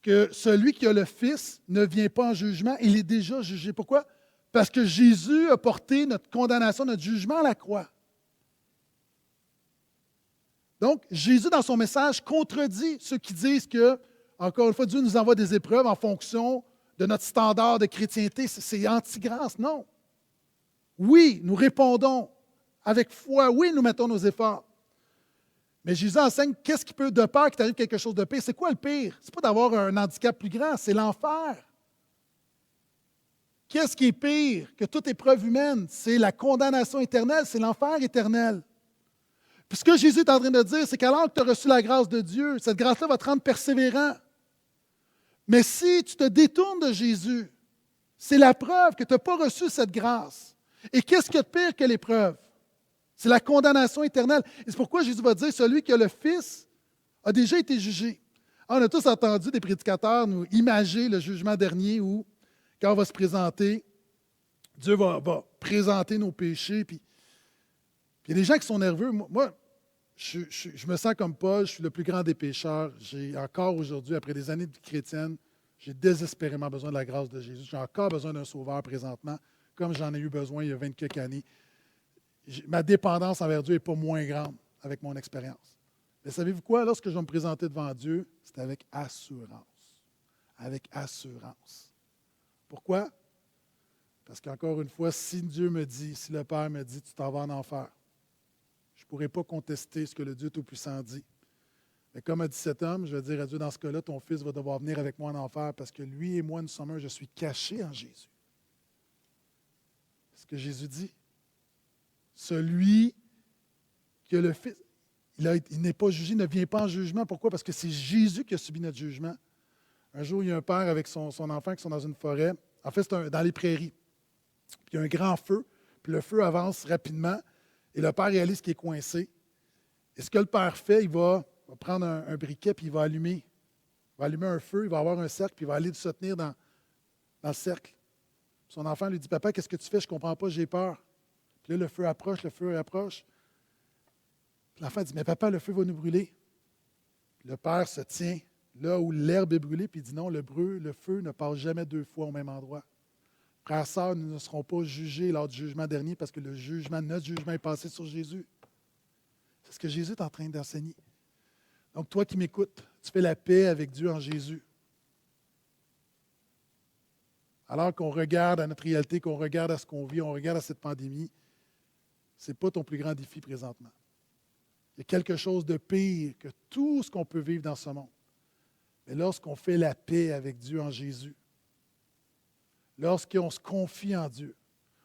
que celui qui a le Fils ne vient pas en jugement, il est déjà jugé. Pourquoi? Parce que Jésus a porté notre condamnation, notre jugement à la croix. Donc, Jésus, dans son message, contredit ceux qui disent que, encore une fois, Dieu nous envoie des épreuves en fonction de notre standard de chrétienté. C'est anti-grâce. Non. Oui, nous répondons avec foi. Oui, nous mettons nos efforts. Mais Jésus enseigne qu'est-ce qui peut, de peur qu'il t'arrive quelque chose de pire. C'est quoi le pire? Ce n'est pas d'avoir un handicap plus grand, c'est l'enfer. Qu'est-ce qui est pire que toute épreuve humaine? C'est la condamnation éternelle, c'est l'enfer éternel. Puis ce que Jésus est en train de dire, c'est qu'alors que tu as reçu la grâce de Dieu, cette grâce-là va te rendre persévérant. Mais si tu te détournes de Jésus, c'est la preuve que tu n'as pas reçu cette grâce. Et qu'est-ce qu'il y a de pire que l'épreuve? C'est la condamnation éternelle. Et c'est pourquoi Jésus va dire, celui qui a le Fils a déjà été jugé. On a tous entendu des prédicateurs nous imager le jugement dernier où, quand on va se présenter, Dieu va présenter nos péchés. Puis il y a des gens qui sont nerveux. Moi, je me sens comme Paul, je suis le plus grand des pécheurs. J'ai encore aujourd'hui, après des années de vie chrétienne, j'ai désespérément besoin de la grâce de Jésus. J'ai encore besoin d'un sauveur présentement, comme j'en ai eu besoin il y a 20 quelques années. Ma dépendance envers Dieu n'est pas moins grande avec mon expérience. Mais savez-vous quoi? Lorsque je vais me présenter devant Dieu, c'est avec assurance. Avec assurance. Pourquoi? Parce qu'encore une fois, si Dieu me dit, si le Père me dit, tu t'en vas en enfer, je ne pourrai pas contester ce que le Dieu Tout-Puissant dit. Mais comme a dit cet homme, je vais dire à Dieu, dans ce cas-là, ton fils va devoir venir avec moi en enfer parce que lui et moi, nous sommes un, je suis caché en Jésus. C'est ce que Jésus dit. Celui qui a le Fils, il n'est pas jugé, il ne vient pas en jugement. Pourquoi? Parce que c'est Jésus qui a subi notre jugement. Un jour, il y a un père avec son enfant qui sont dans une forêt. En fait, c'est dans les prairies. Puis il y a un grand feu, puis le feu avance rapidement, et le père réalise qu'il est coincé. Et ce que le père fait, il va prendre un briquet, puis il va allumer. Il va allumer un feu, il va avoir un cercle, puis il va aller se tenir dans le cercle. Son enfant lui dit, « Papa, qu'est-ce que tu fais? Je ne comprends pas, j'ai peur. » Puis là, le feu approche. Puis l'enfant dit, « Mais papa, le feu va nous brûler. » Le père se tient là où l'herbe est brûlée, puis il dit, « Non, le feu ne passe jamais deux fois au même endroit. » Frères et sœurs, nous ne serons pas jugés lors du jugement dernier parce que notre jugement est passé sur Jésus. C'est ce que Jésus est en train d'enseigner. Donc, toi qui m'écoutes, tu fais la paix avec Dieu en Jésus. Alors qu'on regarde à notre réalité, qu'on regarde à ce qu'on vit, on regarde à cette pandémie, ce n'est pas ton plus grand défi présentement. Il y a quelque chose de pire que tout ce qu'on peut vivre dans ce monde. Mais lorsqu'on fait la paix avec Dieu en Jésus, lorsqu'on se confie en Dieu,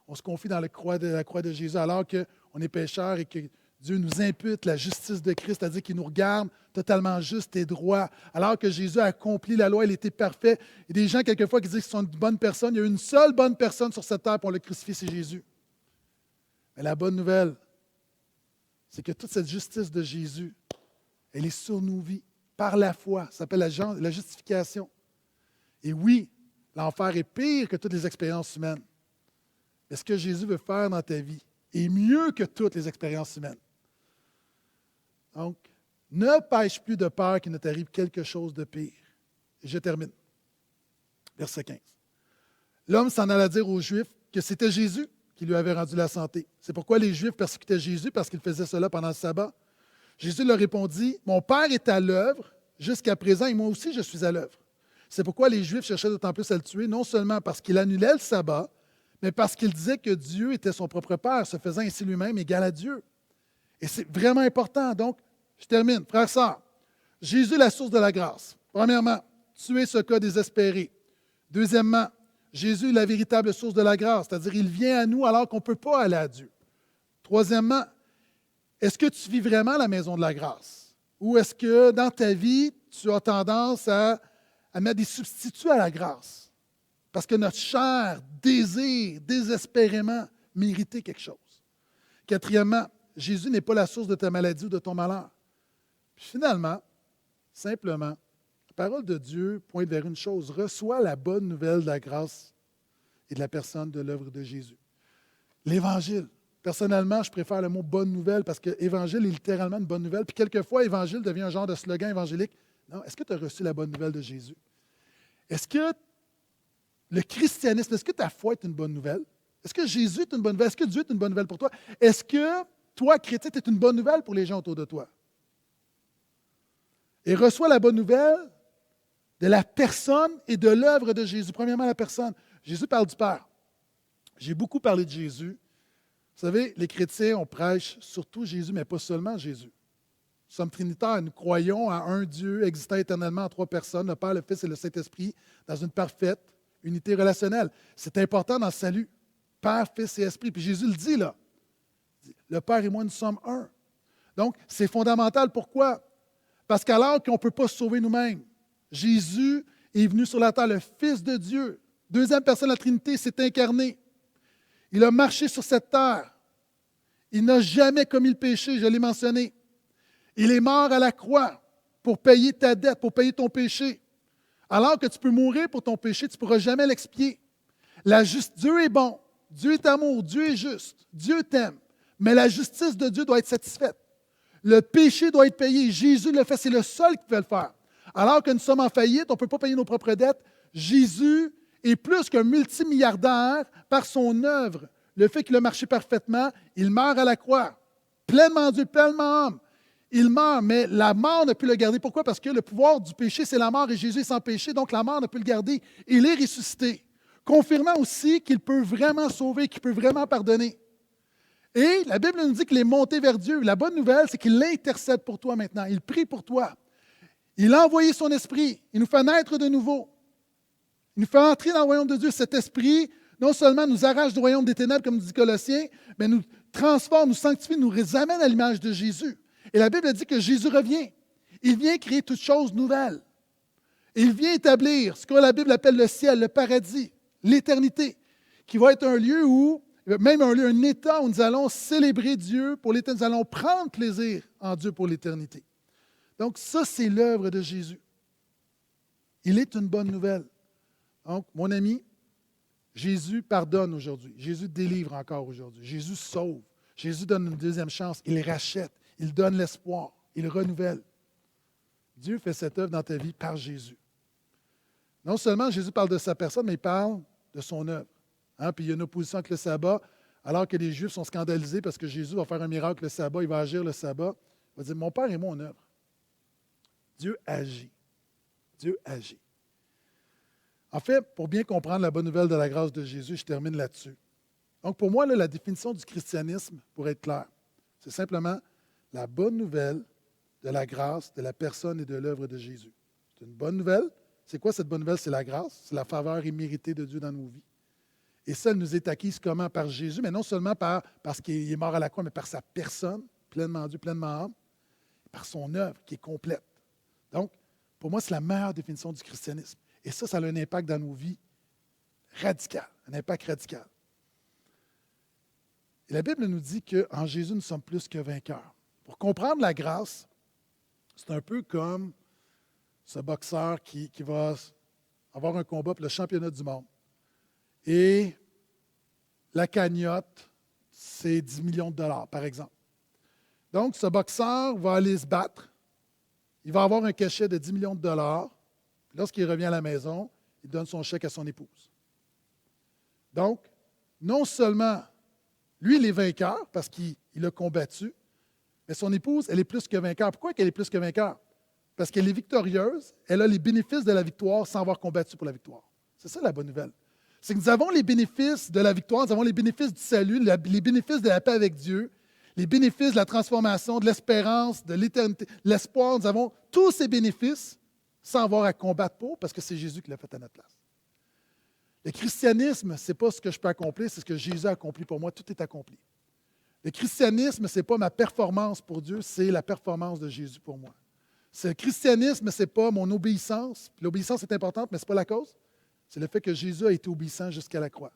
on se confie dans la croix de Jésus, alors qu'on est pécheur et que Dieu nous impute la justice de Christ, c'est-à-dire qu'il nous regarde totalement juste et droit. Alors que Jésus a accompli la loi, il était parfait. Il y a des gens, quelquefois, qui disent qu'ils sont une bonne personne. Il y a une seule bonne personne sur cette terre pour le crucifier, c'est Jésus. Mais la bonne nouvelle, c'est que toute cette justice de Jésus, elle est sur nos vies, par la foi. Ça s'appelle la justification. Et oui, l'enfer est pire que toutes les expériences humaines. Mais ce que Jésus veut faire dans ta vie est mieux que toutes les expériences humaines. Donc, ne pêche plus de peur qu'il ne t'arrive quelque chose de pire. Et je termine. Verset 15. L'homme s'en alla dire aux Juifs que c'était Jésus qui lui avait rendu la santé. C'est pourquoi les Juifs persécutaient Jésus, parce qu'il faisait cela pendant le sabbat. Jésus leur répondit, « Mon Père est à l'œuvre jusqu'à présent, et moi aussi je suis à l'œuvre. » C'est pourquoi les Juifs cherchaient d'autant plus à le tuer, non seulement parce qu'il annulait le sabbat, mais parce qu'il disait que Dieu était son propre Père, se faisant ainsi lui-même égal à Dieu. Et c'est vraiment important. Donc, je termine. Frères, sœurs, Jésus est la source de la grâce. Premièrement, tuer ce cas désespéré. Deuxièmement, Jésus est la véritable source de la grâce, c'est-à-dire il vient à nous alors qu'on ne peut pas aller à Dieu. Troisièmement, est-ce que tu vis vraiment à la maison de la grâce? Ou est-ce que dans ta vie, tu as tendance à mettre des substituts à la grâce? Parce que notre chair désire désespérément mériter quelque chose. Quatrièmement, Jésus n'est pas la source de ta maladie ou de ton malheur. Puis finalement, simplement, la parole de Dieu pointe vers une chose. Reçois la bonne nouvelle de la grâce et de la personne de l'œuvre de Jésus. L'Évangile. Personnellement, je préfère le mot « bonne nouvelle » parce que Évangile est littéralement une bonne nouvelle. Puis quelquefois, Évangile devient un genre de slogan évangélique. Non, est-ce que tu as reçu la bonne nouvelle de Jésus? Est-ce que le christianisme, est-ce que ta foi est une bonne nouvelle? Est-ce que Jésus est une bonne nouvelle? Est-ce que Dieu est une bonne nouvelle pour toi? Est-ce que toi, chrétien, tu es une bonne nouvelle pour les gens autour de toi? Et reçois la bonne nouvelle de la personne et de l'œuvre de Jésus. Premièrement, la personne. Jésus parle du Père. J'ai beaucoup parlé de Jésus. Vous savez, les chrétiens, on prêche surtout Jésus, mais pas seulement Jésus. Nous sommes trinitaires, nous croyons à un Dieu existant éternellement en trois personnes, le Père, le Fils et le Saint-Esprit, dans une parfaite unité relationnelle. C'est important dans le salut. Père, Fils et Esprit. Puis Jésus le dit là. Le Père et moi, nous sommes un. Donc, c'est fondamental. Pourquoi? Parce qu'alors qu'on ne peut pas se sauver nous-mêmes, Jésus est venu sur la terre, le Fils de Dieu, deuxième personne de la Trinité, s'est incarné. Il a marché sur cette terre. Il n'a jamais commis le péché, je l'ai mentionné. Il est mort à la croix pour payer ta dette, pour payer ton péché. Alors que tu peux mourir pour ton péché, tu ne pourras jamais l'expier. Dieu est bon, Dieu est amour, Dieu est juste, Dieu t'aime. Mais la justice de Dieu doit être satisfaite. Le péché doit être payé. Jésus le fait, c'est le seul qui peut le faire. Alors que nous sommes en faillite, on ne peut pas payer nos propres dettes. Jésus est plus qu'un multimilliardaire par son œuvre. Le fait qu'il a marché parfaitement, il meurt à la croix. Pleinement Dieu, pleinement homme. Il meurt, mais la mort ne peut le garder. Pourquoi? Parce que le pouvoir du péché, c'est la mort et Jésus est sans péché, donc la mort ne peut le garder. Il est ressuscité, confirmant aussi qu'il peut vraiment sauver, qu'il peut vraiment pardonner. Et la Bible nous dit qu'il est monté vers Dieu. La bonne nouvelle, c'est qu'il intercède pour toi maintenant. Il prie pour toi. Il a envoyé son esprit. Il nous fait naître de nouveau. Il nous fait entrer dans le royaume de Dieu. Cet esprit, non seulement nous arrache du royaume des ténèbres, comme dit Colossiens, mais nous transforme, nous sanctifie, nous amène à l'image de Jésus. Et la Bible dit que Jésus revient. Il vient créer toutes choses nouvelles. Et il vient établir ce que la Bible appelle le ciel, le paradis, l'éternité, qui va être un lieu où, même un état où nous allons célébrer Dieu pour l'éternité, nous allons prendre plaisir en Dieu pour l'éternité. Donc ça, c'est l'œuvre de Jésus. Il est une bonne nouvelle. Donc, mon ami, Jésus pardonne aujourd'hui. Jésus délivre encore aujourd'hui. Jésus sauve. Jésus donne une deuxième chance. Il rachète. Il donne l'espoir. Il renouvelle. Dieu fait cette œuvre dans ta vie par Jésus. Non seulement Jésus parle de sa personne, mais il parle de son œuvre. Puis il y a une opposition avec le sabbat, alors que les Juifs sont scandalisés parce que Jésus va faire un miracle le sabbat, il va agir le sabbat. Il va dire, mon Père est mon œuvre. Dieu agit. Dieu agit. En fait, pour bien comprendre la bonne nouvelle de la grâce de Jésus, je termine là-dessus. Donc pour moi, la définition du christianisme, pour être clair, c'est simplement la bonne nouvelle de la grâce, de la personne et de l'œuvre de Jésus. C'est une bonne nouvelle. C'est quoi cette bonne nouvelle? C'est la grâce, c'est la faveur imméritée de Dieu dans nos vies. Et ça, elle nous est acquise comment? Par Jésus, mais non seulement parce qu'il est mort à la croix, mais par sa personne, pleinement Dieu, pleinement homme, par son œuvre qui est complète. Donc, pour moi, c'est la meilleure définition du christianisme. Et ça a un impact dans nos vies radical, un impact radical. Et la Bible nous dit qu'en Jésus, nous sommes plus que vainqueurs. Pour comprendre la grâce, c'est un peu comme ce boxeur qui va avoir un combat pour le championnat du monde. Et la cagnotte, c'est 10 millions de dollars, par exemple. Donc, ce boxeur va aller se battre. Il va avoir un cachet de 10 millions de dollars. Puis lorsqu'il revient à la maison, il donne son chèque à son épouse. Donc, non seulement lui, il est vainqueur parce qu'il a combattu, mais son épouse, elle est plus que vainqueur. Pourquoi elle est plus que vainqueur? Parce qu'elle est victorieuse, elle a les bénéfices de la victoire sans avoir combattu pour la victoire. C'est ça la bonne nouvelle. C'est que nous avons les bénéfices de la victoire, nous avons les bénéfices du salut, les bénéfices de la paix avec Dieu, les bénéfices de la transformation, de l'espérance, de l'éternité, de l'espoir. Nous avons tous ces bénéfices sans avoir à combattre pour, parce que c'est Jésus qui l'a fait à notre place. Le christianisme, ce n'est pas ce que je peux accomplir, c'est ce que Jésus a accompli pour moi. Tout est accompli. Le christianisme, ce n'est pas ma performance pour Dieu, c'est la performance de Jésus pour moi. Le christianisme, ce n'est pas mon obéissance. L'obéissance est importante, mais ce n'est pas la cause. C'est le fait que Jésus a été obéissant jusqu'à la croix.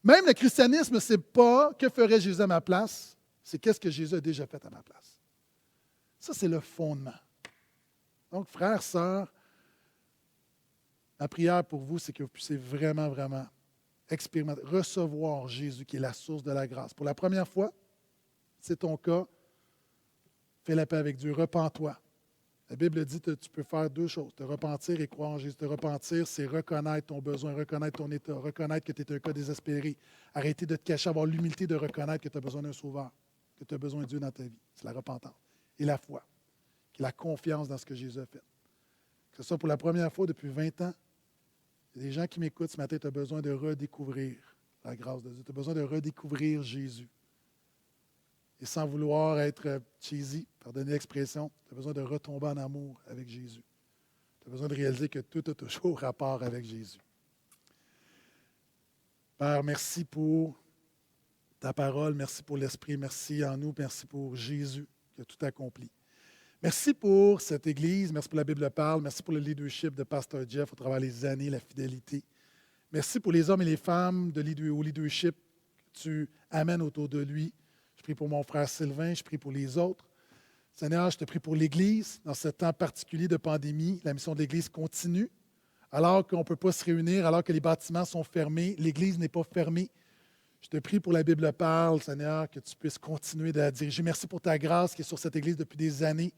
Même le christianisme, ce n'est pas que ferait Jésus à ma place, c'est qu'est-ce que Jésus a déjà fait à ma place. Ça, c'est le fondement. Donc, frères, sœurs, ma prière pour vous, c'est que vous puissiez vraiment, vraiment expérimenter, recevoir Jésus qui est la source de la grâce. Pour la première fois, c'est ton cas, fais la paix avec Dieu, repens-toi. La Bible dit que tu peux faire deux choses, te repentir et croire en Jésus. Te repentir, c'est reconnaître ton besoin, reconnaître ton état, reconnaître que tu es un cas désespéré. Arrêter de te cacher, avoir l'humilité de reconnaître que tu as besoin d'un sauveur, que tu as besoin de Dieu dans ta vie. C'est la repentance. Et la foi, qui est la confiance dans ce que Jésus a fait. Que ce soit pour la première fois depuis 20 ans, il y a des gens qui m'écoutent ce matin, tu as besoin de redécouvrir la grâce de Dieu. Tu as besoin de redécouvrir Jésus. Et sans vouloir être cheesy, pardonnez l'expression, tu as besoin de retomber en amour avec Jésus. Tu as besoin de réaliser que tout a toujours rapport avec Jésus. Père, merci pour ta parole, merci pour l'Esprit, merci en nous, merci pour Jésus qui a tout accompli. Merci pour cette Église, merci pour la Bible parle, merci pour le leadership de Pasteur Jeff au travers des années, la fidélité. Merci pour les hommes et les femmes au leadership que tu amènes autour de lui. Je prie pour mon frère Sylvain, je prie pour les autres. Seigneur, je te prie pour l'Église. Dans ce temps particulier de pandémie, la mission de l'Église continue. Alors qu'on ne peut pas se réunir, alors que les bâtiments sont fermés, l'Église n'est pas fermée. Je te prie pour la Bible parle, Seigneur, que tu puisses continuer de la diriger. Merci pour ta grâce qui est sur cette Église depuis des années.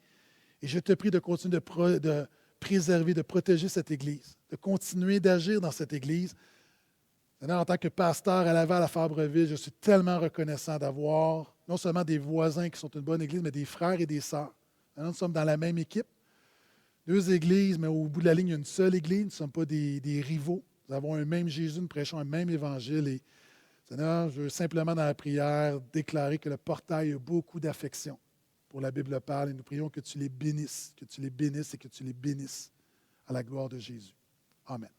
Et je te prie de continuer de préserver, de protéger cette Église, de continuer d'agir dans cette Église. Seigneur, en tant que pasteur à Laval, à Fabreville, je suis tellement reconnaissant d'avoir non seulement des voisins qui sont une bonne Église, mais des frères et des sœurs. Nous sommes dans la même équipe. Deux églises, mais au bout de la ligne, une seule Église. Nous ne sommes pas des rivaux. Nous avons un même Jésus, nous prêchons un même Évangile. Et Seigneur, je veux simplement dans la prière déclarer que le portail a beaucoup d'affection pour la Bible parle et nous prions que tu les bénisses et que tu les bénisses à la gloire de Jésus. Amen.